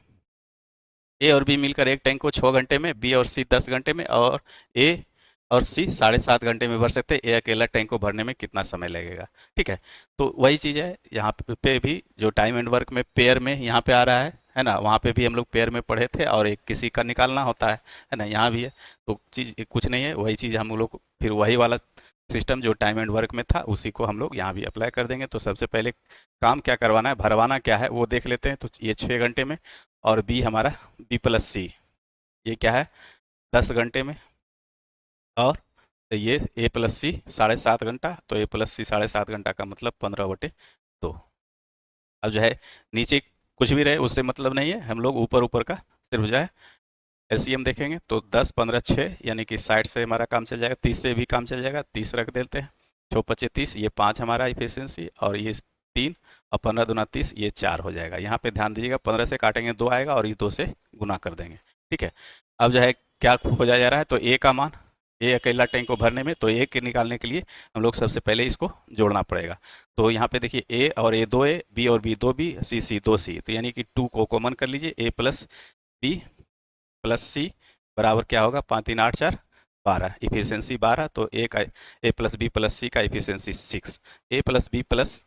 ए और बी मिलकर एक टैंक को 6 घंटे में, बी और सी 10 घंटे में और ए और सी 7.5 घंटे में भर सकते हैं। ए अकेला टैंक को भरने में कितना समय लगेगा? ठीक है, तो वही चीज़ है यहाँ पे भी, जो टाइम एंड वर्क में पेयर में यहाँ पे आ रहा है ना, वहाँ पे भी हम लोग पेयर में पढ़े थे और एक किसी का निकालना होता है ना, यहाँ भी है। तो चीज़ कुछ नहीं है, वही चीज़ हम लोग फिर वही वाला सिस्टम जो टाइम एंड वर्क में था उसी को हम लोग यहाँ भी अप्लाई कर देंगे। तो सबसे पहले काम क्या करवाना है, भरवाना क्या है वो देख लेते हैं। तो ये 6 घंटे में, और बी हमारा बी प्लस सी ये क्या है 10 घंटे में, और ये ए प्लस सी 7.5 घंटा, तो ए प्लस सी 7.5 घंटा का मतलब 15/2। अब जो है नीचे कुछ भी रहे उससे मतलब नहीं है, हम लोग ऊपर ऊपर का सिर्फ जो है एलसीएम देखेंगे। तो 10, 15, 6 यानी कि 60 से हमारा काम चल जाएगा, 30 से भी काम चल जाएगा, 30 रख देते हैं। 6×5 = 30, ये 5 हमारा इफिशियंसी, और ये 3, और 15×2 = 30, ये 4 हो जाएगा। यहाँ पे ध्यान दीजिएगा, 15 से काटेंगे 2 आएगा और ये 2 से गुना कर देंगे। ठीक है, अब जो है क्या खोजा जा रहा है, तो ए का मान, ए अकेला टैंक को भरने में, तो ए के निकालने के लिए हम लोग सबसे पहले इसको जोड़ना पड़ेगा। तो यहाँ पे देखिए ए और ए 2 ए, बी और बी 2 बी, सी सी 2 सी, तो यानी कि 2 को कॉमन कर लीजिए, ए प्लस बी प्लस सी बराबर क्या होगा, 5×3 = 8, 4 12, इफिशियंसी 12, तो ए का ए प्लस बी प्लस सी का इफिशियंसी 6, ए प्लस बी प्लस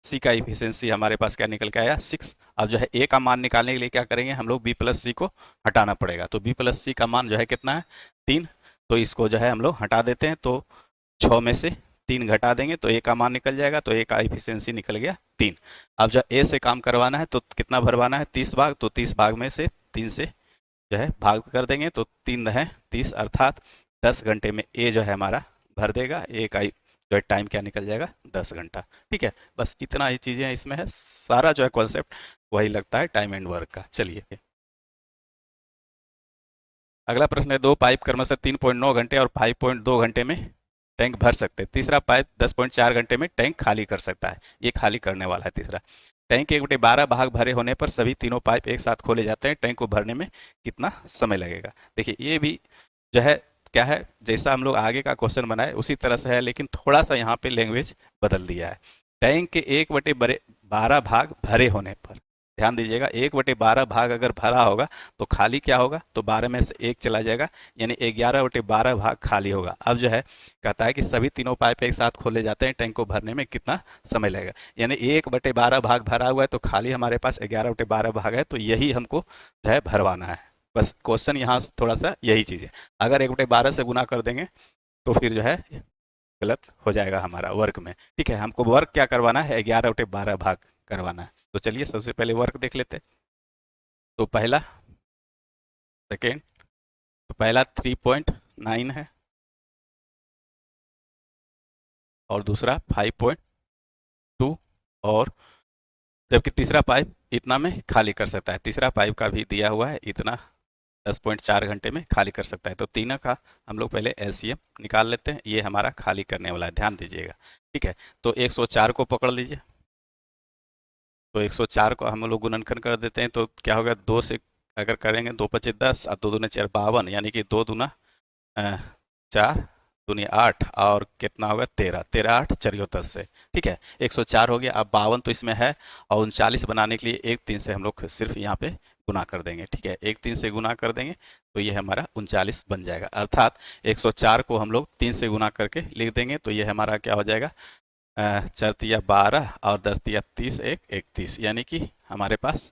सी का इफिशियंसी हमारे पास क्या निकल के आया 6। अब जो है ए का मान निकालने के लिए क्या करेंगे हम लोग, बी प्लस सी को हटाना पड़ेगा। तो बी प्लस सी का मान जो है कितना है 3, तो इसको जो है हम लोग हटा देते हैं। तो 6 में से 3 घटा देंगे तो ए का मान निकल जाएगा, तो ए का इफिशियंसी निकल गया 3। अब जो ए से काम करवाना है तो कितना भरवाना है, 30 भाग, तो 30 भाग में से 3 से जो है भाग कर देंगे, तो 3 है 30, अर्थात 10 घंटे में ए जो है हमारा भर देगा। ए का जो है टाइम क्या निकल जाएगा 10 घंटा। ठीक है, बस इतना ही चीज़ें इसमें है, सारा जो है कॉन्सेप्ट वही लगता है टाइम एंड वर्क का। चलिए अगला प्रश्न है, दो पाइप क्रमशः 3.9 घंटे और 5.2 घंटे में टैंक भर सकते हैं। तीसरा पाइप 10.4 घंटे में टैंक खाली कर सकता है। ये खाली करने वाला है तीसरा। टैंक के 1/12 भाग भरे होने पर सभी तीनों पाइप एक साथ खोले जाते हैं। टैंक को भरने में कितना समय लगेगा? देखिए ये भी जो है क्या है, जैसा हम लोग आगे का क्वेश्चन बनाए उसी तरह से है, लेकिन थोड़ा सा यहाँ पे लैंग्वेज बदल दिया है। टैंक के 1/12 भाग भरे होने पर, ध्यान दीजिएगा, 1/12 भाग अगर भरा होगा तो खाली क्या होगा, तो 12 में से 1 चला जाएगा, यानी 11/12 भाग खाली होगा। अब जो है कहता है कि सभी तीनों पाइप एक साथ खोले जाते हैं, टैंक को भरने में कितना समय लगेगा। यानी 1/12 भाग भरा हुआ है तो खाली हमारे पास 11/12 भाग है, तो यही हमको जो है भरवाना है। बस क्वेश्चन यहाँ थोड़ा सा यही चीज़ है, अगर 1/12 से गुना कर देंगे तो फिर जो है गलत हो जाएगा हमारा वर्क में। ठीक है, हमको वर्क क्या करवाना है, 11/12 भाग करवाना है। तो चलिए सबसे पहले वर्क देख लेते हैं। तो पहला, सेकेंड, तो पहला 3.9 है और दूसरा 5.2, और जबकि तीसरा पाइप इतना में खाली कर सकता है। तीसरा पाइप का भी दिया हुआ है इतना 10.4 घंटे में खाली कर सकता है। तो तीनों का हम लोग पहले एलसीएम निकाल लेते हैं। ये हमारा खाली करने वाला है, ध्यान दीजिएगा। ठीक है, तो 104 को पकड़ लीजिए। तो 104 को हम लोग गुणनखंड कर देते हैं, तो क्या होगा, 2 से अगर करेंगे 2×5 = 10 और 2×2 = 52, यानी कि 2 दूना 4, दूनी 8, और कितना होगा 13, 13 8 14 से। ठीक है, 104 हो गया। अब 52 तो इसमें है, और 39 बनाने के लिए 1 3 से हम लोग सिर्फ यहाँ पे गुना कर देंगे। ठीक है, 1 3 से गुना कर देंगे तो ये हमारा 39 बन जाएगा। अर्थात 104 को हम लोग 3 से गुना करके लिख देंगे, तो ये हमारा क्या हो जाएगा, 4×3 = 12 और 10×3 = 30, 1 31, यानी कि हमारे पास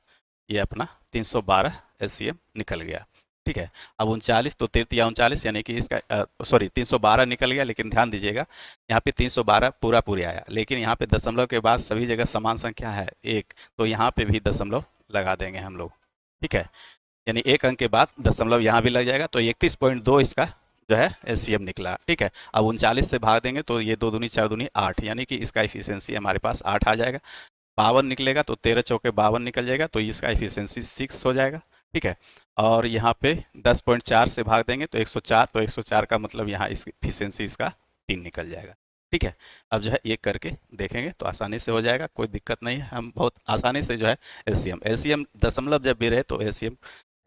ये अपना 312 एलसीएम निकल गया। ठीक है, अब 39, तो 3×3 = 39, यानी कि इसका सॉरी 312 निकल गया, लेकिन ध्यान दीजिएगा यहाँ पे 312 पूरा पूरी आया, लेकिन यहाँ पे दशमलव के बाद सभी जगह समान संख्या है 1, तो यहाँ पे भी दशमलव लगा देंगे हम लोग। ठीक है, यानी 1 अंक के बाद दशमलव यहाँ भी लग जाएगा, तो 31.2 इसका जो है एलसीएम निकला। ठीक है, अब 39 से भाग देंगे तो ये 2 दूनी 4 दूनी 8, यानी कि इसका इफिशियंसी हमारे पास 8 आ जाएगा। 52 निकलेगा तो 13 चौके 52 निकल जाएगा, तो इसका इफिशियंसी 6 हो जाएगा। ठीक है, और यहाँ पे 10.4 से भाग देंगे तो 104, तो 104 का मतलब यहाँ इस इफिशियंसी इसका 3 निकल जाएगा। ठीक है, अब जो है ये करके देखेंगे तो आसानी से हो जाएगा, कोई दिक्कत नहीं है। हम बहुत आसानी से जो है एलसीएम एलसीएम दशमलव जब भी रहे तो एलसीएम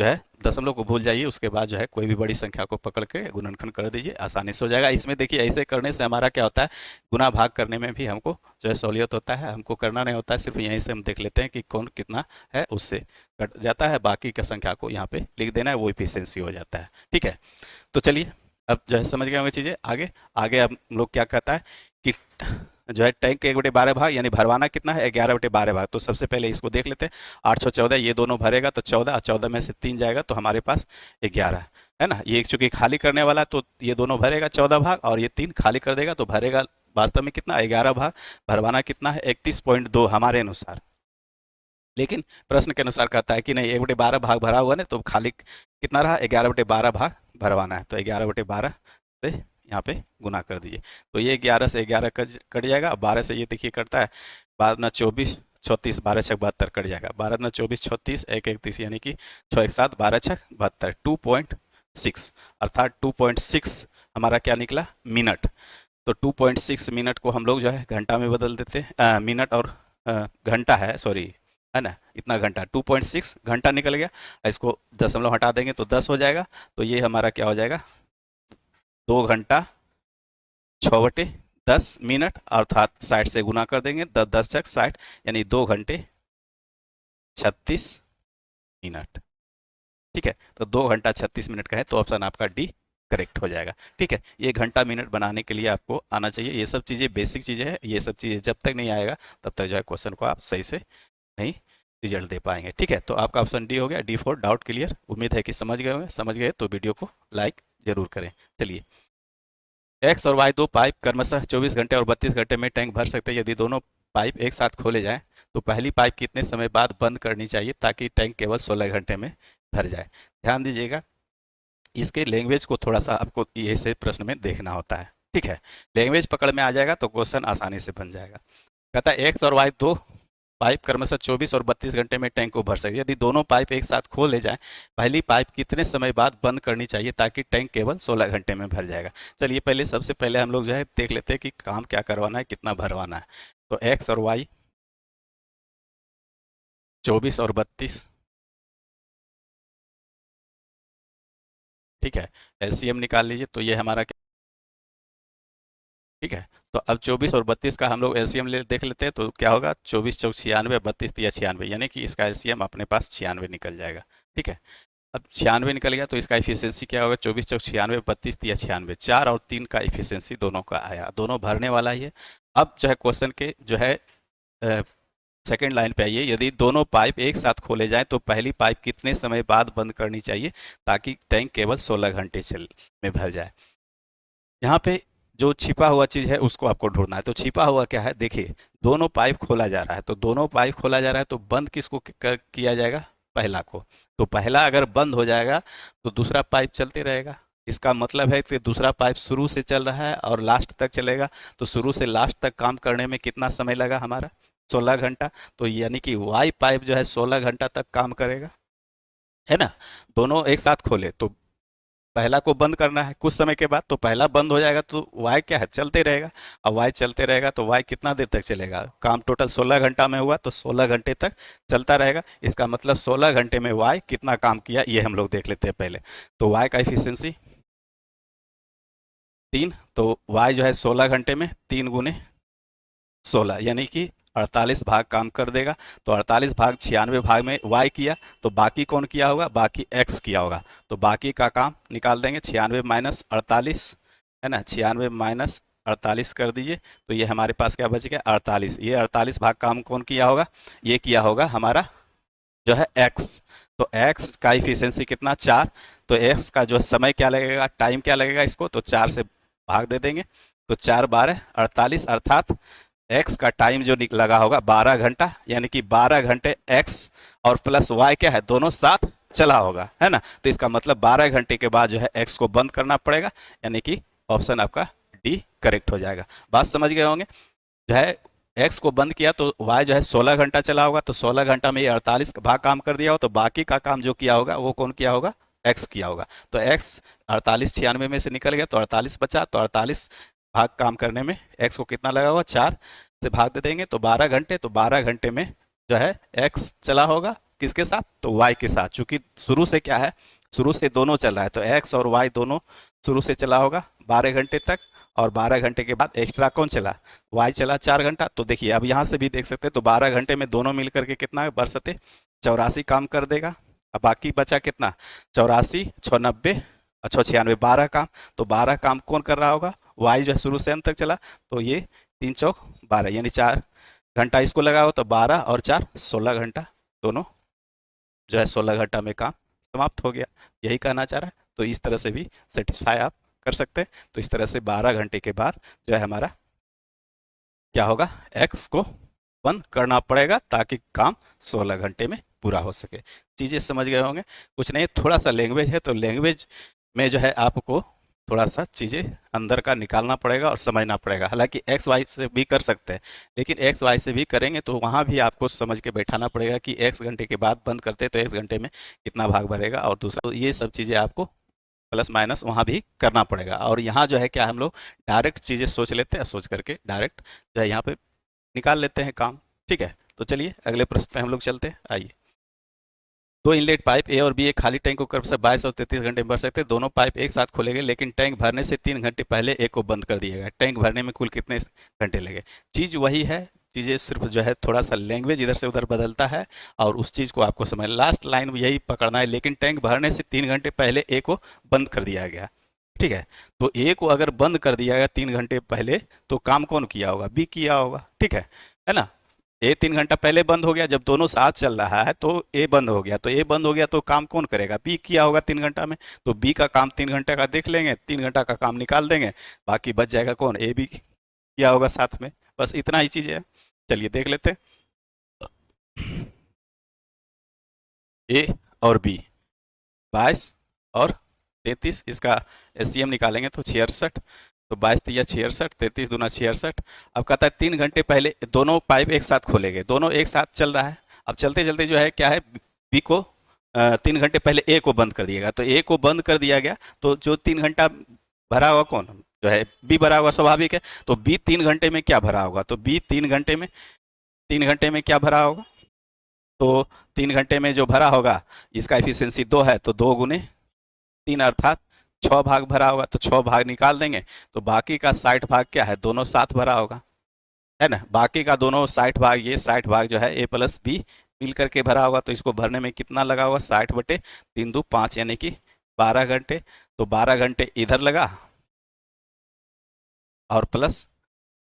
जो है दशमलव को भूल जाइए, उसके बाद जो है कोई भी बड़ी संख्या को पकड़ के गुणनखंड कर दीजिए, आसानी से हो जाएगा। इसमें देखिए ऐसे करने से हमारा क्या होता है, गुना भाग करने में भी हमको जो है सहूलियत होता है, हमको करना नहीं होता है, सिर्फ यहीं से हम देख लेते हैं कि कौन कितना है, उससे कट जाता है, बाकी का संख्या को यहाँ पे लिख देना है, वो इफिशियंसी हो जाता है। ठीक है, तो चलिए अब जो है समझ गए होंगे चीज़ें। आगे आगे हम लोग क्या कहता है कि जो है टैंक के 1/12 भाग यानी भरवाना कितना है, 11/12 भाग। तो सबसे पहले इसको देख लेते हैं, 814 ये दोनों भरेगा तो 14, 14 में से 3 जाएगा तो हमारे पास 11 है ना। ये चूंकि खाली करने वाला है, तो ये दोनों भरेगा 14 भाग, और ये 3 खाली कर देगा तो भरेगा वास्तव में कितना, 11 भाग। भरवाना कितना है, 31.2 हमारे अनुसार। लेकिन प्रश्न के अनुसार कहता है कि नहीं, 1/12 भाग भरा हुआ ना, तो खाली कितना रहा, 11/12 भाग भरवाना है। तो 11/12 से यहाँ पे गुना कर दीजिए, तो ये 11 से 11 कट जाएगा। 12 से ये देखिए कटता है, 12×24 36, 12×6 72 कट जाएगा। 12×24 36, 1 1 30 यानी कि 6 1 7, 12×6 72, 2.6 अर्थात 2.6 हमारा क्या निकला, मिनट। तो 2.6 मिनट को हम लोग जो है घंटा में बदल देते हैं, मिनट और घंटा है, सॉरी, है ना, इतना घंटा 2.6 घंटा निकल गया। इसको दशमलव हटा देंगे तो 10 हो जाएगा। तो ये हमारा क्या हो जाएगा, 2 घंटा 6/10 मिनट, अर्थात 60 से गुना कर देंगे, 10 10 छक 60 यानी 2 घंटे 36 मिनट। ठीक है, तो 2 घंटा 36 मिनट का है, तो ऑप्शन आपका डी करेक्ट हो जाएगा। ठीक है, ये घंटा मिनट बनाने के लिए आपको आना चाहिए। ये सब चीज़ें बेसिक चीज़ें हैं, ये सब चीज़ें जब तक नहीं आएगा तब तक जो है क्वेश्चन को आप सही से नहीं रिजल्ट दे पाएंगे। ठीक है, तो आपका ऑप्शन डी हो गया, D4 डाउट क्लियर। उम्मीद है कि समझ गए होंगे, समझ गए तो वीडियो को लाइक जरूर करें। चलिए, एक्स और वाई दो पाइप क्रमशः 24 घंटे और 32 घंटे में टैंक भर सकते हैं। यदि दोनों पाइप एक साथ खोले जाएं तो पहली पाइप कितने समय बाद बंद करनी चाहिए ताकि टैंक केवल 16 घंटे में भर जाए। ध्यान दीजिएगा, इसके लैंग्वेज को थोड़ा सा आपको ये से प्रश्न में देखना होता है। ठीक है, लैंग्वेज पकड़ में आ जाएगा तो क्वेश्चन आसानी से बन जाएगा। कहता है एक्स और वाई दो पाइप क्रमशः 24 और 32 घंटे में टैंक को भर सकते हैं। यदि दोनों पाइप एक साथ खोले जाएं, पहली पाइप कितने समय बाद बंद करनी चाहिए ताकि टैंक केवल 16 घंटे में भर जाएगा। चलिए पहले सबसे पहले हम लोग जो है देख लेते हैं कि काम क्या करवाना है, कितना भरवाना है। तो एक्स और वाई 24 और 32, ठीक है, एलसीएम निकाल लीजिए। तो ये हमारा, ठीक है, तो अब 24 और 32 का हम लोग एलसीएम देख लेते हैं। तो क्या होगा, 24 चौक 96, 32 तिया 96, यानी कि इसका एलसीएम अपने पास 96 निकल जाएगा। ठीक है, अब 96 निकल गया तो इसका इफिशियंसी क्या होगा, 24 चौक 96, 32 तिया 96, 4 और 3 का इफिशियंसी दोनों का आया, दोनों भरने वाला ही है। अब जो है क्वेश्चन के जो है सेकेंड लाइन पे आइए, यदि दोनों पाइप एक साथ खोले जाएं तो पहली पाइप कितने समय बाद बंद करनी चाहिए ताकि टैंक केवल 16 घंटे में भर जाए। यहाँ पे जो छिपा हुआ चीज है उसको आपको ढूंढना है। तो छिपा हुआ क्या है, देखिए दोनों पाइप खोला जा रहा है, तो दोनों पाइप खोला जा रहा है तो बंद किसको किया जाएगा, पहला को। तो पहला अगर बंद हो जाएगा तो दूसरा पाइप चलते रहेगा। इसका मतलब है कि दूसरा पाइप शुरू से चल रहा है और लास्ट तक चलेगा, तो शुरू से लास्ट तक काम करने में कितना समय लगा हमारा, 16 घंटा। तो यानी कि वाई पाइप जो है 16 घंटा तक काम करेगा, है ना। दोनों एक साथ खोले तो पहला को बंद करना है कुछ समय के बाद, तो पहला बंद हो जाएगा तो वाई क्या है, चलते रहेगा। और वाई चलते रहेगा तो वाई कितना देर तक चलेगा, काम टोटल 16 घंटा में हुआ तो 16 घंटे तक चलता रहेगा। इसका मतलब 16 घंटे में वाई कितना काम किया ये हम लोग देख लेते हैं पहले। तो वाई का इफिशियंसी 3, तो वाई जो है 16 घंटे में 3 × 16 यानी कि 48 भाग काम कर देगा। तो 48 भाग 96 भाग में वाई किया, तो बाकी कौन किया होगा, बाकी एक्स किया होगा। तो बाकी का काम निकाल देंगे, 96 माइनस 48, है ना, 96 माइनस 48 कर दीजिए। तो ये हमारे पास क्या बच गया, 48। ये 48 भाग काम कौन किया होगा, ये किया होगा हमारा जो है एक्स। तो एक्स का इफिशियंसी कितना, 4। तो एक्स का जो समय क्या लगेगा, टाइम क्या लगेगा इसको, तो 4 से भाग दे देंगे। तो 4 12 48, अर्थात एक्स का टाइम जो लगा होगा 12 घंटा, यानी कि 12 घंटे एक्स और प्लस वाई क्या है, दोनों साथ चला होगा, है ना। तो इसका मतलब 12 घंटे के बाद जो है एक्स को बंद करना पड़ेगा, यानी कि ऑप्शन आपका डी करेक्ट हो जाएगा। बात समझ गए होंगे। जो है एक्स को बंद किया तो वाई जो है 16 घंटा चला होगा, तो 16 घंटा में ये 48 भाग काम कर दिया हो, तो बाकी का काम जो किया होगा वो कौन किया होगा, एक्स किया होगा। तो एक्स 48 96 में से निकल गया तो 48 बचा, तो 48 भाग काम करने में एक्स को कितना लगा होगा, 4 से भाग दे देंगे तो 12 घंटे। तो 12 घंटे में जो है एक्स चला होगा किसके साथ, तो y के साथ, चूंकि शुरू से क्या है, शुरू से दोनों चल रहा है, तो x और y दोनों शुरू से चला होगा 12 घंटे तक, और 12 घंटे के बाद एक्स्ट्रा कौन चला, y चला 4 घंटा। तो देखिए अब यहाँ से भी देख सकते हैं, तो 12 घंटे में दोनों मिलकर के कितना बरसते 84 काम कर देगा। अब बाकी बचा कितना, 84, 690, 696, 12 काम। तो 12 काम कौन कर रहा होगा, y जो है शुरू से अंत तक चला, तो ये 3 चौक 12, यानी 4 घंटा इसको लगा हो, तो 12 और 4 16 घंटा, दोनों जो है 16 घंटा में काम समाप्त हो गया। यही कहना चाह रहा है। तो इस तरह से भी सेटिस्फाई आप कर सकते हैं। तो इस तरह से 12 घंटे के बाद जो है हमारा क्या होगा, एक्स को बंद करना पड़ेगा ताकि काम 16 घंटे में पूरा हो सके। चीज़ें समझ गए होंगे। कुछ नहीं, थोड़ा सा लैंग्वेज है, तो लैंग्वेज में जो है आपको थोड़ा सा चीज़ें अंदर का निकालना पड़ेगा और समझना पड़ेगा। हालांकि एक्स वाई से भी कर सकते हैं, लेकिन एक्स वाई से भी करेंगे तो वहाँ भी आपको समझ के बैठाना पड़ेगा कि एक्स घंटे के बाद बंद करते हैं तो एक्स घंटे में कितना भाग भरेगा, और दूसरा, तो ये सब चीज़ें आपको प्लस माइनस वहाँ भी करना पड़ेगा। और यहाँ जो है क्या, हम लोग डायरेक्ट चीज़ें सोच लेते हैं, सोच करके डायरेक्ट जो है यहाँ पे निकाल लेते हैं काम। ठीक है, तो चलिए अगले प्रश्न पे हम लोग चलते हैं। आइए, दो इनलेट पाइप ए और बी एक खाली टैंक को क्रम से 22 और 33 घंटे में भर सकते हैं। दोनों पाइप एक साथ खोले गए, लेकिन टैंक भरने से 3 घंटे पहले एक को बंद कर दिया गया। टैंक भरने में कुल कितने घंटे लगे। चीज़ वही है, चीज़ें सिर्फ जो है थोड़ा सा लैंग्वेज इधर से उधर बदलता है, और उस चीज़ को आपको समझ, लास्ट लाइन में यही पकड़ना है, लेकिन टैंक भरने से 3 घंटे पहले ए को बंद कर दिया गया। ठीक है, तो ए को अगर बंद कर दिया गया 3 घंटे पहले, तो काम कौन किया होगा, बी किया होगा। ठीक है ना। ए 3 घंटा पहले बंद हो गया, जब दोनों साथ चल रहा है तो ए बंद हो गया, तो ए बंद हो गया तो काम कौन करेगा, बी किया होगा 3 घंटा में। तो बी का काम 3 घंटे का देख लेंगे, 3 घंटा का काम निकाल देंगे, बाकी बच जाएगा कौन, ए बी किया होगा साथ में। बस इतना ही चीज़ है। चलिए देख लेते हैं। ए और बी 22 और 33, इसका एससीएम निकालेंगे तो 66। तो 22 तिया 66, 33 दूना 66। अब कहता है 3 घंटे पहले दोनों पाइप एक साथ खोले गए, दोनों एक साथ चल रहा है। अब चलते चलते जो है क्या है, बी को 3 घंटे पहले ए को बंद कर दिया गया, तो ए को बंद कर दिया गया, तो जो 3 घंटा भरा हुआ कौन जो है, बी भरा हुआ, स्वाभाविक है। तो बी 3 घंटे में क्या भरा होगा, तो बी 3 घंटे में क्या भरा होगा, तो 3 घंटे में जो भरा होगा, इसका एफिशिएंसी 2 है, तो 2 × 3 अर्थात 6 भाग भरा होगा, तो 6 भाग निकाल देंगे, तो बाकी का 60 भाग क्या है, दोनों साथ भरा होगा, है ना। बाकी का दोनों 60 भाग, ये 60 भाग जो है ए प्लस बी मिल करके भरा होगा। तो इसको भरने में कितना लगा होगा, 60/3 2 5, यानी कि 12 घंटे। तो 12 घंटे इधर लगा, और प्लस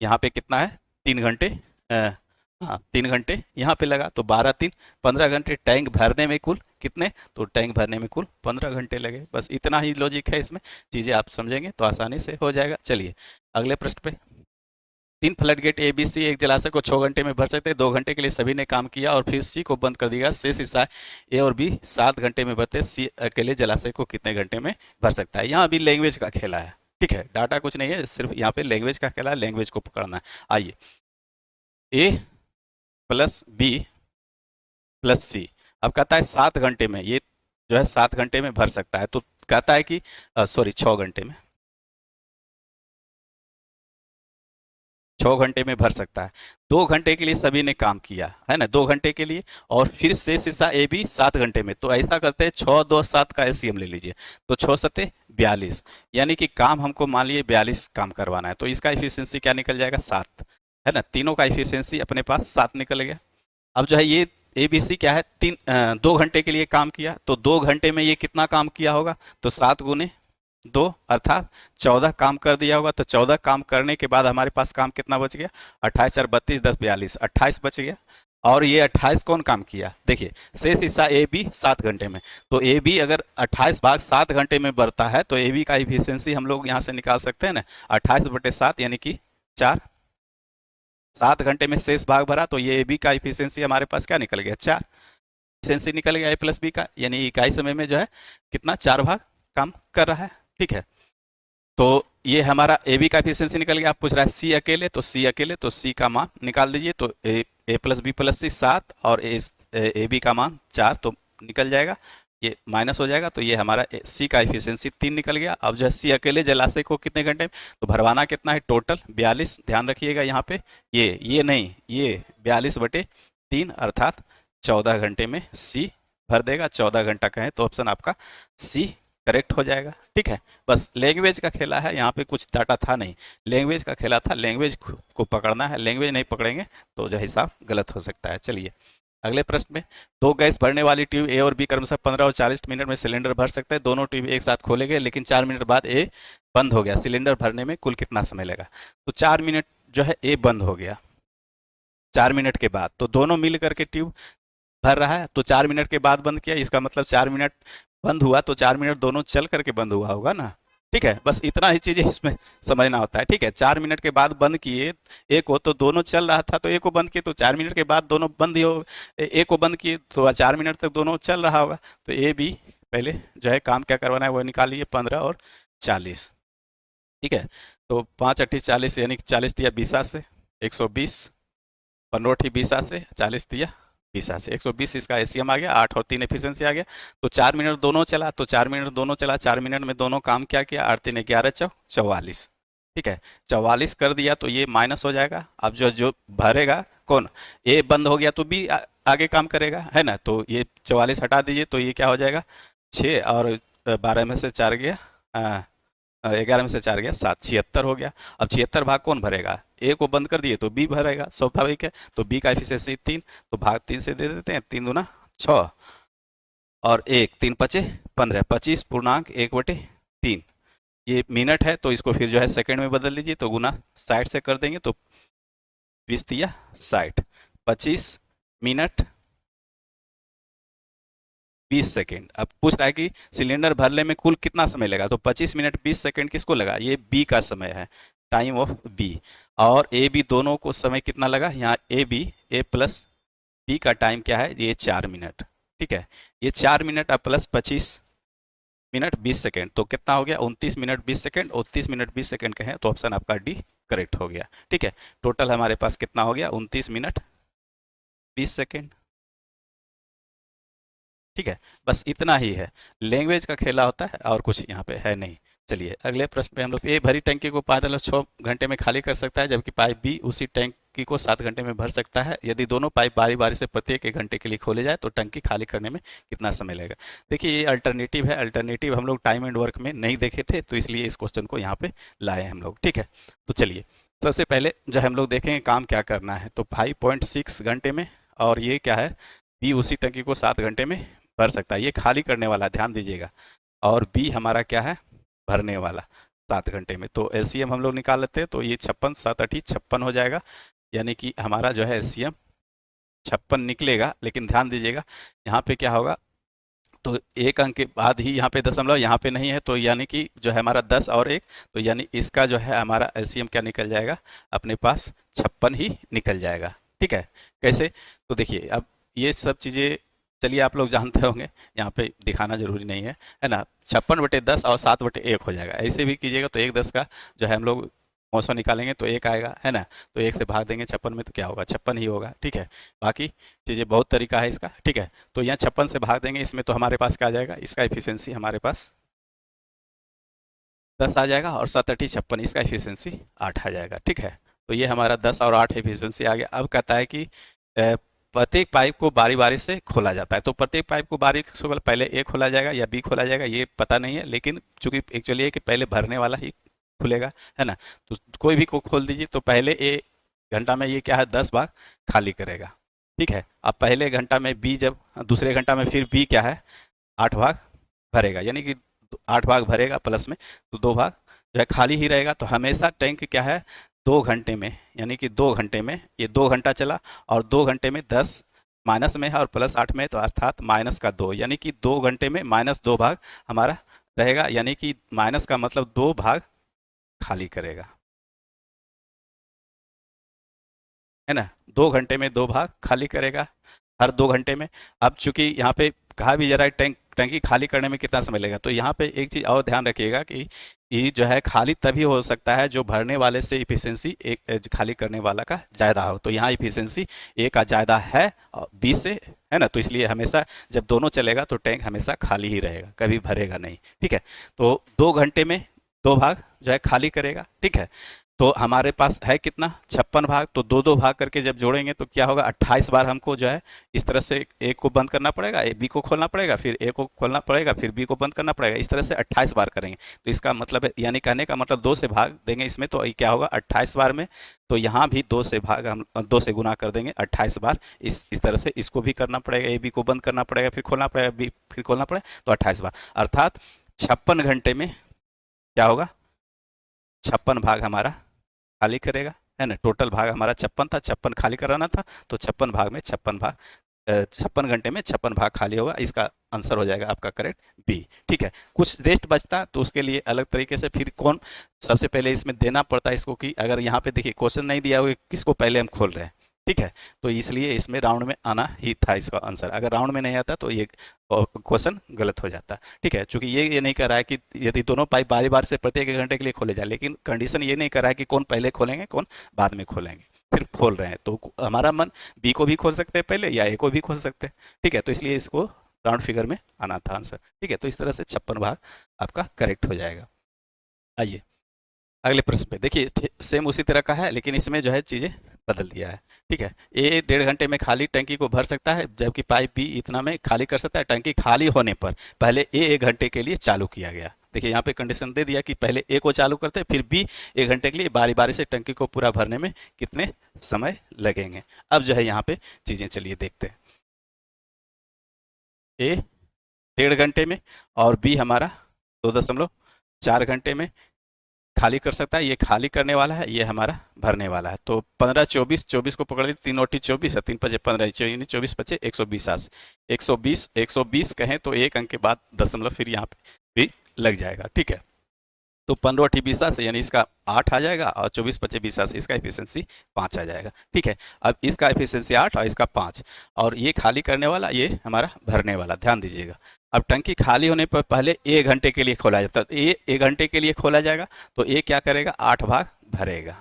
यहाँ पे कितना है, 3 घंटे, हाँ 3 घंटे यहाँ पे लगा, तो 12 3 15 घंटे। टैंक भरने में कुल कितने, तो टैंक भरने में कुल 15 घंटे लगे। बस इतना ही लॉजिक है इसमें, चीज़ें आप समझेंगे तो आसानी से हो जाएगा। चलिए अगले प्रश्न पे। 3 flood gate A B C एक जलाशय को 6 घंटे में भर सकते हैं। 2 घंटे के लिए सभी ने काम किया और फिर सी को बंद कर दिया। शेष हिस्सा ए और बी 7 घंटे में भरते, सी अकेले जलाशय को कितने घंटे में भर सकता है। यहाँ अभी लैंग्वेज का खेला है। ठीक है, डाटा कुछ नहीं है, सिर्फ यहाँ पे लैंग्वेज का खेला है, लैंग्वेज को पकड़ना है। आइए, ए प्लस बी प्लस सी, अब कहता है 7 घंटे में, ये जो है 7 घंटे में भर सकता है। तो कहता है कि सॉरी 6 घंटे में, 6 घंटे में भर सकता है। 2 घंटे के लिए सभी ने काम किया, है ना, 2 घंटे के लिए, और फिर शेष हिस्सा ए बी 7 घंटे में। तो ऐसा करते हैं, 6 2 7 का एलसीएम ले लीजिए, तो 6 सते 42, यानी कि काम हमको मान लिए 42 काम करवाना है। तो इसका एफिशिएंसी क्या निकल जाएगा, 7, है ना। तीनों का एफिशिएंसी अपने पास 7 निकल गया। अब जो है ये ए बी सी क्या है, 2 घंटे के लिए काम किया, तो 2 घंटे में ये कितना काम किया होगा, तो 7 × 2 अर्थात 14 काम कर दिया होगा। तो 14 काम करने के बाद हमारे पास काम कितना बच गया, 28 4 32 10 42, 28 बच गया। और ये 28 कौन काम किया, देखिए शेष हिस्सा ए बी 7 घंटे में। तो ए बी अगर 28 भाग 7 घंटे में बढ़ता है, तो ए बी का एफिशिएंसी हम लोग यहाँ से निकाल सकते हैं ना, 28/7 यानी कि 4। 7 घंटे में शेष भाग भरा, तो ये ए बी का एफिशिएंसी हमारे पास क्या निकल गया, 4। एफिशिएंसी निकल गया ए प्लस बी का, यानी इकाई समय में जो है कितना, 4 भाग काम कर रहा है। ठीक है, तो ये हमारा ए बी का एफिशिएंसी निकल गया। आप पूछ रहा है सी अकेले, तो सी अकेले, तो सी का मान निकाल दीजिए। तो ए प्लस बी प्लस सी 7, और ए बी का मान 4, तो निकल जाएगा, ये माइनस हो जाएगा। तो ये हमारा सी का एफिशिएंसी 3 निकल गया। अब जो है सी अकेले जलाशय को कितने घंटे में, तो भरवाना कितना है, टोटल 42। ध्यान रखिएगा यहाँ पे, ये नहीं, ये 42/3 अर्थात 14 घंटे में सी भर देगा। 14 घंटा कहें तो ऑप्शन आपका सी करेक्ट हो जाएगा। ठीक है, बस लैंग्वेज का खेला है, यहाँ पे कुछ डाटा था नहीं, लैंग्वेज का खेला था, लैंग्वेज को पकड़ना है, लैंग्वेज नहीं पकड़ेंगे तो जो हिसाब गलत हो सकता है। चलिए अगले प्रश्न में, दो गैस भरने वाली ट्यूब ए और बी क्रमशः 15 और 40 मिनट में सिलेंडर भर सकते हैं। दोनों ट्यूब एक साथ खोले गए लेकिन 4 मिनट बाद ए बंद हो गया, सिलेंडर भरने में कुल कितना समय लगा? तो 4 मिनट जो है ए बंद हो गया 4 मिनट के बाद, तो दोनों मिल करके ट्यूब भर रहा है, तो 4 मिनट के बाद बंद किया, इसका मतलब 4 मिनट बंद हुआ तो 4 मिनट दोनों चल करके बंद हुआ होगा ना। ठीक है, बस इतना ही चीजें इसमें समझना होता है। ठीक है, 4 मिनट के बाद बंद किए एक को, तो दोनों चल रहा था तो एक को बंद किए तो 4 मिनट के बाद दोनों बंद ही हो, एक को बंद किए तो 4 मिनट तक दोनों चल रहा होगा। तो ए बी पहले जो है काम क्या करवाना है वो निकालिए, 15 और 40। ठीक है, तो 5 अट्ठी 40 यानी 40 दिया 20 से 120, 15 अट्ठी 20 से 40 दिया 20 से 120, इसका एसीएम आ गया, 8 और 3 एफिशिएंसी आ गया। तो 4 मिनट दोनों चला, तो 4 मिनट दोनों चला, 4 मिनट में दोनों काम क्या किया, 8 3 11 44। ठीक है, 44 कर दिया तो ये माइनस हो जाएगा। अब जो जो भरेगा कौन, ए बंद हो गया तो बी आगे काम करेगा, है ना। तो ये 44 हटा दीजिए तो ये क्या हो जाएगा, 6 और 12 में से 4 गया 11 में से 4 गया 7, 76 हो गया। अब 76 भाग कौन भरेगा, ए को बंद कर दिए तो बी भरेगा, स्वाभाविक है। तो बी का एफिशिएंसी 3, तो भाग 3 से दे देते हैं, 3 दूना 6 और 1 3 पचे 15, 25.1/3। ये मिनट है तो इसको फिर जो है सेकंड में बदल लीजिए, तो गुना 60 से कर देंगे तो 20 दिया 60, 25 मिनट 20 सेकेंड। अब पूछ रहा है कि सिलेंडर भरने में कुल कितना समय लगा, तो 25 मिनट 20 सेकेंड किसको लगा, ये बी का समय है, टाइम ऑफ बी। और ए बी दोनों को समय कितना लगा, यहाँ A B A plus B का टाइम क्या है, ये 4 मिनट। ठीक है, ये 4 मिनट अब प्लस 25 मिनट 20 सेकेंड, तो कितना हो गया, 29 मिनट 20 सेकेंड। 29 मिनट 20 सेकेंड कहें तो ऑप्शन आपका डी करेक्ट हो गया। ठीक है, टोटल हमारे पास कितना हो गया, 29 मिनट 20 सेकेंड। ठीक है, बस इतना ही है, लैंग्वेज का खेला होता है और कुछ यहाँ पे है नहीं। चलिए अगले प्रश्न पे हम लोग, ए भरी टंकी को पाइप 6 घंटे में खाली कर सकता है जबकि पाइप बी उसी टंकी को 7 घंटे में भर सकता है। यदि दोनों पाइप बारी बारी से प्रत्येक 1 घंटे के लिए खोले जाए तो टंकी खाली करने में कितना समय लगेगा? देखिए ये अल्टरनेटिव है, अल्टरनेटिव हम लोग टाइम एंड वर्क में नहीं देखे थे तो इसलिए इस क्वेश्चन को यहाँ पे लाए हम लोग। ठीक है, तो चलिए सबसे पहले जो हम लोग देखेंगे काम क्या करना है, तो 5.6 घंटे में, और ये क्या है, बी उसी टंकी को 7 घंटे में भर सकता है, ये खाली करने वाला, ध्यान दीजिएगा। और बी हमारा क्या है, भरने वाला 7 घंटे में। तो एलसीएम हम लोग निकाल लेते हैं, तो ये 56 7 अठी 56 हो जाएगा, यानी कि हमारा जो है एलसीएम 56 निकलेगा। लेकिन ध्यान दीजिएगा यहाँ पे क्या होगा, तो एक अंक के बाद ही यहाँ पे दशमलव, यहाँ पे नहीं है, तो यानी कि जो है हमारा 10 और 1, तो यानी इसका जो है हमारा एलसीएम क्या निकल जाएगा, अपने पास 56 ही निकल जाएगा। ठीक है, कैसे, तो देखिए अब ये सब चीज़ें चलिए आप लोग जानते होंगे, यहाँ पे दिखाना जरूरी नहीं है ना। 56/10 और 7/1 हो जाएगा, ऐसे भी कीजिएगा तो 1/10 का जो है हम लोग मौसम निकालेंगे तो 1 आएगा, है ना। तो 1 से भाग देंगे 56 में तो क्या होगा, 56 ही होगा। ठीक है, बाकी चीज़ें बहुत तरीका है इसका। ठीक है, तो यहाँ 56 से भाग देंगे इसमें, तो हमारे पास क्या आ जाएगा, इसका एफिशिएंसी हमारे पास 10 आ जाएगा, और 7 अठी 56, इसका एफिशिएंसी 8 आ जाएगा। ठीक है, तो ये हमारा 10 और 8 एफिशिएंसी आ गया। अब कहता है कि प्रत्येक पाइप को बारी बारी से खोला जाता है, तो प्रत्येक पाइप को बारी से पहले ए खोला जाएगा या बी खोला जाएगा ये पता नहीं है, लेकिन चूंकि एक्चुअली है कि पहले भरने वाला ही खुलेगा, है ना। तो कोई भी को खोल दीजिए, तो पहले ए घंटा में ये क्या है, 10 भाग खाली करेगा। ठीक है, अब पहले घंटा में बी, जब दूसरे घंटा में फिर बी क्या है, 8 भाग भरेगा, यानी कि 8 भाग भरेगा प्लस में, तो 2 भाग जो है खाली ही रहेगा। तो हमेशा टैंक क्या है, 2 घंटे में, यानी कि 2 घंटे में, ये 2 घंटा चला और 2 घंटे में 10 माइनस में है और प्लस 8 में, तो अर्थात माइनस का 2, यानी कि 2 घंटे में -2 भाग हमारा रहेगा, यानी कि माइनस का मतलब 2 भाग खाली करेगा, है ना। 2 घंटे में 2 भाग खाली करेगा हर 2 घंटे में। अब चूंकि यहाँ पे कहा भी जा रहा है टंकी खाली करने में कितना समय लगेगा, तो यहाँ पे एक चीज़ और ध्यान रखिएगा कि ये जो है खाली तभी हो सकता है जो भरने वाले से इफिशियंसी एक खाली करने वाला का ज़्यादा हो। तो यहाँ इफिशियंसी ए का ज़्यादा है और बी से, है ना, तो इसलिए हमेशा जब दोनों चलेगा तो टैंक हमेशा खाली ही रहेगा, कभी भरेगा नहीं। ठीक है, तो 2 घंटे में 2 भाग जो है खाली करेगा। ठीक है, तो हमारे पास है कितना 56 भाग, तो दो दो भाग करके जब जोड़ेंगे तो क्या होगा 28 बार हमको जो है इस तरह से ए को बंद करना पड़ेगा, ए बी को खोलना पड़ेगा, फिर ए को खोलना पड़ेगा, फिर बी को बंद करना पड़ेगा, इस तरह से 28 बार करेंगे। तो इसका मतलब है, यानी कहने का मतलब 2 से भाग देंगे इसमें तो ये क्या होगा 28 बार में, तो यहाँ भी 2 से भाग हम 2 से गुना कर देंगे 28 बार। इस तरह से इसको भी करना पड़ेगा, ए बी को बंद करना पड़ेगा, फिर खोलना पड़ेगा, बी फिर खोलना पड़ेगा, तो 28 बार, अर्थात 56 घंटे में क्या होगा 56 भाग हमारा खाली करेगा, है ना। टोटल भाग हमारा 56 था, 56 खाली कराना था, तो 56 भाग में 56 भाग 56 घंटे में 56 भाग खाली होगा। इसका आंसर हो जाएगा आपका करेक्ट बी। ठीक है, कुछ रेस्ट बचता तो उसके लिए अलग तरीके से फिर कौन सबसे पहले इसमें देना पड़ता है इसको, कि अगर यहाँ पे देखिए क्वेश्चन नहीं दिया हुआ किसको पहले हम खोल रहे हैं, ठीक है, तो इसलिए इसमें राउंड में आना ही था इसका आंसर। अगर राउंड में नहीं आता तो ये क्वेश्चन गलत हो जाता। ठीक है, चूंकि ये नहीं कर रहा है कि यदि दोनों पाइप बारी बार से प्रत्येक 1 घंटे के लिए खोले जाए, लेकिन कंडीशन ये नहीं कर रहा है कि कौन पहले खोलेंगे कौन बाद में खोलेंगे, सिर्फ खोल रहे हैं। तो हमारा मन बी को भी खोल सकते हैं पहले या ए को भी खोल सकते हैं। ठीक है, तो इसलिए इसको राउंड फिगर में आना था आंसर। ठीक है, तो इस तरह से 56 भाग आपका करेक्ट हो जाएगा। आइए अगले प्रश्न पे देखिए, सेम उसी तरह का है लेकिन इसमें जो है चीज़ें बदल दिया है। ठीक है, ए 1.5 घंटे में खाली टंकी को भर सकता है, जबकि पाइप बी इतना में खाली कर सकता है। टंकी खाली होने पर पहले ए 1 घंटे के लिए चालू किया गया। देखिए यहाँ पे कंडीशन दे दिया कि पहले ए को चालू करते हैं, फिर बी 1 घंटे के लिए बारी बारी से टंकी को पूरा भरने में कितने समय लगेंगे। अब जो है यहाँ पे चीज़ें चलिए देखते हैं। ए 1.5 घंटे में और बी हमारा 2.4 घंटे में खाली कर सकता है। ये खाली करने वाला है, ये हमारा भरने वाला है। तो 15 24 24 को पकड़ लीजिए, 3 नोटी 24 है, 3 पचे 15, 24 पचे 120 120 120 कहें तो एक अंक के बाद दशमलव फिर यहाँ पे भी लग जाएगा। ठीक है, तो 15 अठी 20 यानी इसका 8 आ जाएगा और 24 पचे 20 इसका एफिशिएंसी 5 आ जाएगा। ठीक है, अब इसका एफिशिएंसी 8 और इसका 5, और ये खाली करने वाला ये हमारा भरने वाला, ध्यान दीजिएगा। अब टंकी खाली होने पर पहले 1 घंटे के लिए खोला जाता है, तो ये 1 घंटे के लिए खोला जाएगा, तो ये क्या करेगा 8 भाग भरेगा।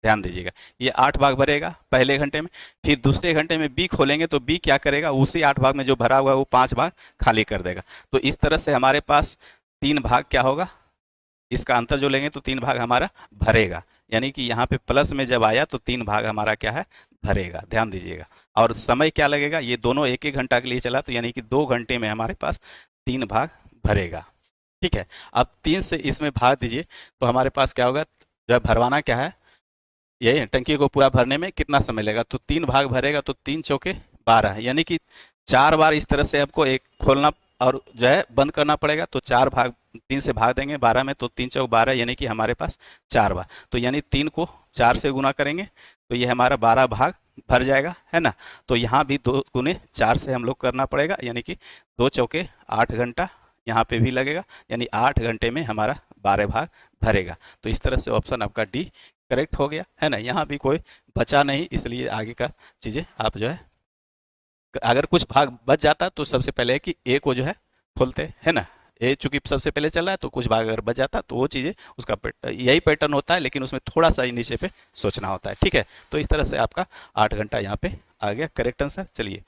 ध्यान दीजिएगा, ये 8 भाग भरेगा पहले घंटे में, फिर दूसरे घंटे में बी खोलेंगे तो बी क्या करेगा उसी 8 भाग में जो भरा हुआ है वो 5 भाग खाली कर देगा। तो इस तरह से हमारे पास 3 भाग क्या होगा, इसका अंतर जो लेंगे तो 3 भाग हमारा भरेगा, यानी कि यहाँ पे प्लस में जब आया तो 3 भाग हमारा क्या है भरेगा। ध्यान दीजिएगा, और समय क्या लगेगा, ये दोनों 1 1 घंटा के लिए चला, तो यानी कि 2 घंटे में हमारे पास 3 भाग भरेगा। ठीक है, अब 3 से इसमें भाग दीजिए तो हमारे पास क्या होगा, जब भरवाना क्या है, ये टंकी को पूरा भरने में कितना समय लगेगा, तो 3 भाग भरेगा, तो 3 चौके 12, यानी कि 4 बार इस तरह से आपको एक खोलना और जो है बंद करना पड़ेगा। तो 4 भाग 3 से भाग देंगे 12 में, तो 3 चौक 12, यानी कि हमारे पास 4 बार, तो यानी 3 को 4 से गुना करेंगे तो ये हमारा 12 भाग भर जाएगा, है ना। तो यहाँ भी 2 गुने 4 से हम लोग करना पड़ेगा, यानी कि 2 चौके 8 घंटा यहाँ पे भी लगेगा, यानी 8 घंटे में हमारा 12 भाग भरेगा। तो इस तरह से ऑप्शन आपका डी करेक्ट हो गया, है ना। यहाँ भी कोई बचा नहीं, इसलिए आगे का चीज़ें आप जो है, अगर कुछ भाग बच जाता तो सबसे पहले है कि ए को जो है खोलते, है ना। ए चूंकि सबसे पहले चल रहा है तो कुछ भाग अगर बच जाता तो वो चीज़ें उसका यही पैटर्न होता है, लेकिन उसमें थोड़ा सा नीचे पे सोचना होता है। ठीक है, तो इस तरह से आपका 8 घंटा यहाँ पे आ गया करेक्ट आंसर। चलिए,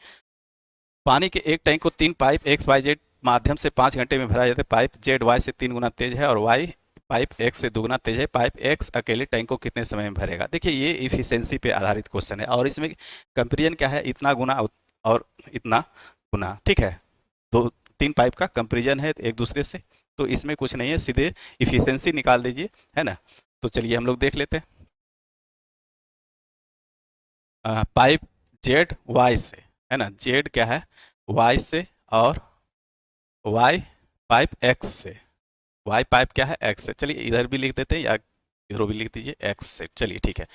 पानी के एक टैंक को 3 पाइप एक्स वाई जेड माध्यम से 5 घंटे में भरा जाता है। पाइप जेड वाई से 3 गुना तेज है और वाई पाइप एक्स से 2 गुना तेज है। पाइप एक्स अकेले टैंक को कितने समय में भरेगा। देखिए ये इफिशियंसी पे आधारित क्वेश्चन है, और इसमें कंपेरिजन क्या है, इतना गुना और इतना गुना। ठीक है, तो 3 पाइप का कंपेरिजन है एक दूसरे से, तो इसमें कुछ नहीं है, सीधे इफिशियंसी निकाल दीजिए, है ना। तो चलिए हम लोग देख लेते हैं। पाइप जेड वाई से, है ना, जेड क्या है वाई से, और वाई पाइप एक्स से, वाई पाइप क्या है एक्स से। चलिए इधर भी लिख देते हैं या इधर भी लिख दीजिए एक्स से। चलिए ठीक है,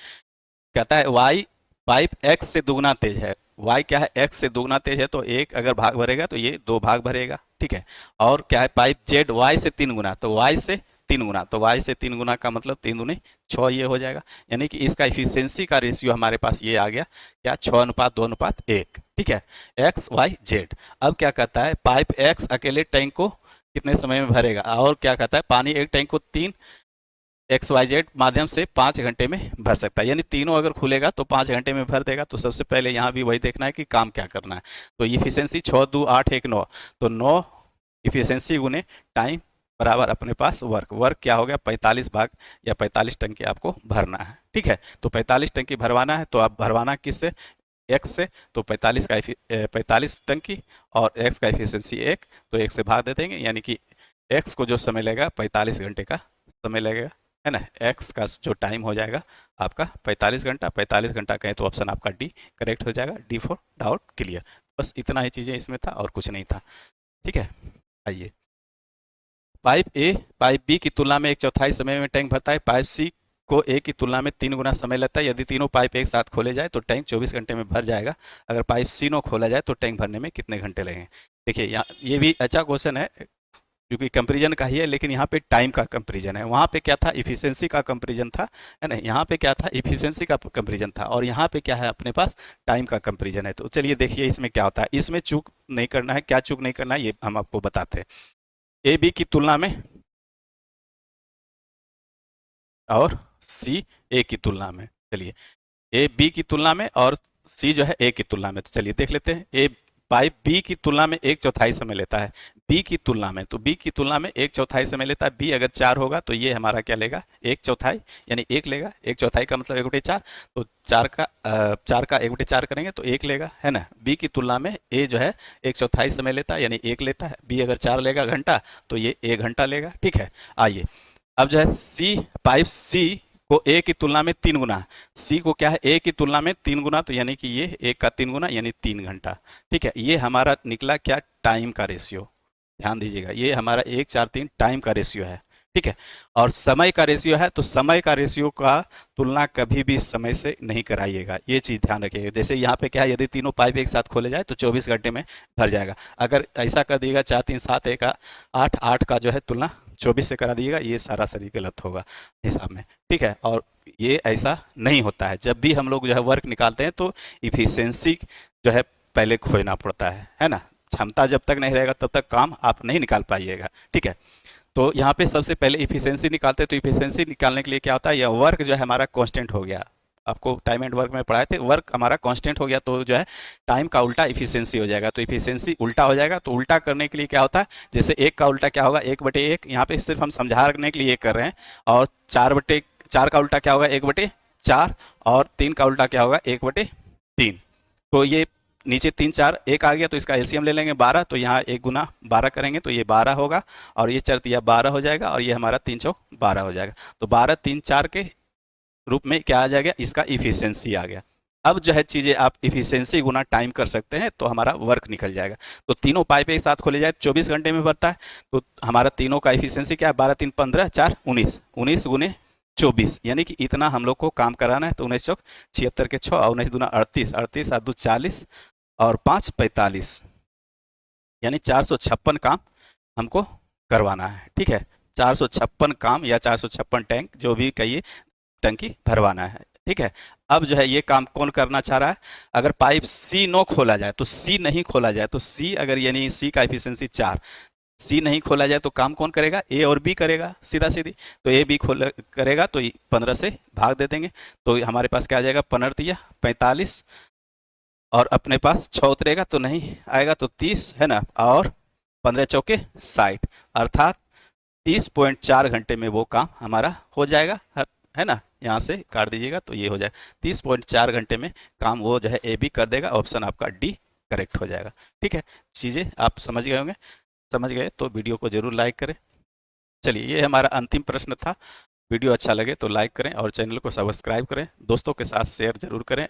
कहता है वाई पाइप एक्स से दुगना तेज है। वाई क्या है एक्स से दुगना तेज है, तो एक अगर भाग भरेगा तो ये 2 भाग भरेगा। ठीक है, और क्या है पाइप जेड वाई से 3 गुना, तो वाई से 3 गुना, तो वाई से 3 गुना का मतलब 3 दूनी 6 ये हो जाएगा, यानी कि इसका इफिशियंसी का रेशियो हमारे पास ये आ गया क्या 6:2:1। ठीक है, एक्स वाई जेड। अब क्या कहता है पाइप एक्स अकेले टैंक को कितने समय में भरेगा, और क्या कहता है पानी एक टैंक को 3 एक्स वाई जेड माध्यम से 5 घंटे में भर सकता है, यानी तीनों अगर खुलेगा तो 5 घंटे में भर देगा। तो सबसे पहले यहाँ भी वही देखना है कि काम क्या करना है। तो इफिशियंसी 6 2 8 1 9, तो 9 इफिशियंसी गुने टाइम बराबर अपने पास वर्क। वर्क क्या हो गया, 45 भाग या 45 टंकी आपको भरना है। ठीक है, तो 45 टंकी भरवाना है, तो आप भरवाना किससे, एक्स से। तो 45 का 45 टंकी और एक्स का एफिशिएंसी एक, तो एक से भाग दे देंगे, यानी कि एक्स को जो समय लगेगा 45 घंटे का समय लगेगा, है ना। एक्स का जो टाइम हो जाएगा आपका 45 घंटा, 45 घंटा कहें तो ऑप्शन आपका डी करेक्ट हो जाएगा। D for doubt clear. बस इतना ही चीज़ें इसमें था और कुछ नहीं था। ठीक है, आइए। पाइप ए पाइप बी की तुलना में एक चौथाई समय में टैंक भरता है। पाइप सी को ए की तुलना में 3 गुना समय लगता है। यदि तीनों पाइप एक साथ खोले जाए तो टैंक 24 घंटे में भर जाएगा। अगर पाइप सी नो खोला जाए तो टैंक भरने में कितने घंटे लगेंगे। देखिए यहाँ ये भी अच्छा क्वेश्चन है, क्योंकि कंपेरिजन का ही है, लेकिन यहाँ पे टाइम का कंपेरिजन है। वहाँ पे क्या था, इफिशियंसी का कंपेरिजन था, है ना। यहाँ पे क्या था, इफिशियंसी का कंपेरिजन था, और यहाँ पे क्या है, अपने पास टाइम का कंपेरिजन है। तो चलिए देखिए इसमें क्या होता है। इसमें चूक नहीं करना है, क्या चूक नहीं करना है ये हम आपको बताते हैं। ए बी की तुलना में और सी ए की तुलना में, चलिए ए बी की तुलना में और सी जो है ए की तुलना में। तो चलिए देख लेते हैं। ए पाइप बी की तुलना में एक चौथाई समय लेता है। बी की तुलना में, तो बी की तुलना में एक चौथाई समय लेता है। बी अगर 4 होगा तो ये हमारा क्या लेगा, एक चौथाई, यानी एक लेगा। एक चौथाई का मतलब 1/4, तो 4 का 1/4 करेंगे तो एक लेगा, है ना। बी की तुलना में ए जो है एक चौथाई समय लेता है, यानी एक लेता है। बी अगर 4 लेगा घंटा तो ये 1 घंटा लेगा। ठीक है, आइए अब जो है सी, पाइप सी को ए की तुलना में 3 गुना, सी को क्या है, ए की तुलना में 3 गुना, तो यानी कि ये एक का 3 गुना यानी 3 घंटा। ठीक है, ये हमारा निकला क्या, टाइम का रेशियो। ध्यान दीजिएगा, ये हमारा 1 4 3 टाइम का रेशियो है। ठीक है, और समय का रेशियो है, तो समय का रेशियो का तुलना कभी भी समय से नहीं कराइएगा, ये चीज़ ध्यान रखिएगा। जैसे यहाँ पे क्या है, यदि तीनों पाइप एक साथ खोले जाए तो 24 घंटे में भर जाएगा। अगर ऐसा कर दिएगा 4 3 7 1 8 8 का जो है तुलना 24 से करा दिएगा, ये सारा सही गलत होगा हिसाब में। ठीक है, और ये ऐसा नहीं होता है। जब भी हम लोग जो है वर्क निकालते हैं तो इफिशियंसी जो है पहले खोजना पड़ता है ना। क्षमता जब तक नहीं रहेगा तब तक काम आप नहीं निकाल पाइएगा। ठीक है, तो यहाँ पे सबसे पहले इफिशियंसी निकालते हैं। तो इफिशियंसी निकालने के लिए क्या होता है, यह वर्क जो है हमारा कांस्टेंट हो गया। आपको टाइम एंड वर्क में पढ़ाए थे, वर्क हमारा कांस्टेंट हो गया, तो जो है टाइम का उल्टा इफिशियंसी हो जाएगा। तो इफिशियंसी उल्टा हो जाएगा। तो उल्टा करने के लिए क्या होता है, जैसे एक का उल्टा क्या होगा, 1/1। यहाँ पे सिर्फ हम समझाने के लिए कर रहे हैं। और 4/4 का उल्टा क्या होगा, 1/4। और 3 का उल्टा क्या होगा, 1/3। तो ये नीचे 3 4 1 आ गया, तो इसका एलसीएम ले लेंगे 12। तो यहाँ 1 गुना 12 करेंगे तो ये 12 होगा, और ये 4 तिया 12 हो जाएगा, और ये हमारा 3 चौक 12 हो जाएगा। तो 12 3 4 के रूप में क्या आ जाएगा, इसका इफिशियंसी आ गया। अब जो है चीज़ें आप इफिशियंसी गुना टाइम कर सकते हैं, तो हमारा वर्क निकल जाएगा। तो तीनों पाइप एक साथ खोले जाए 24 घंटे में भरता है। तो हमारा तीनों का इफिशियंसी क्या है, 12 3 15 4 19, 19 गुने 24, यानी कि इतना हम लोग को काम कराना है। तो 19 चौक 76 के 6, और 19 दूना 38, 38 7 2 40, और 5 45, यानी 456 काम हमको करवाना है। ठीक है, 456 काम या 456 टैंक जो भी कहिए, टंकी भरवाना है। ठीक है, अब जो है ये काम कौन करना चाह रहा है, अगर पाइप सी नो खोला जाए, तो सी नहीं खोला जाए, तो सी अगर यानी सी का एफिशिएंसी 4, सी नहीं खोला जाए तो काम कौन करेगा, ए और बी करेगा सीधा सीधी। तो ए बी खोल करेगा तो 15 से भाग दे देंगे, तो हमारे पास क्या आ जाएगा, 15 45, और अपने पास 6 उतरेगा तो नहीं आएगा, तो 30 है ना, और 15 चौके 60, अर्थात 30.4 घंटे में वो काम हमारा हो जाएगा, है ना। यहाँ से काट दीजिएगा तो ये हो जाएगा 30.4 घंटे में काम वो जो है ए बी कर देगा। ऑप्शन आपका डी करेक्ट हो जाएगा। ठीक है, चीज़ें आप समझ गए होंगे। समझ गए तो वीडियो को जरूर लाइक करें। चलिए, ये हमारा अंतिम प्रश्न था। वीडियो अच्छा लगे तो लाइक करें और चैनल को सब्सक्राइब करें, दोस्तों के साथ शेयर जरूर करें।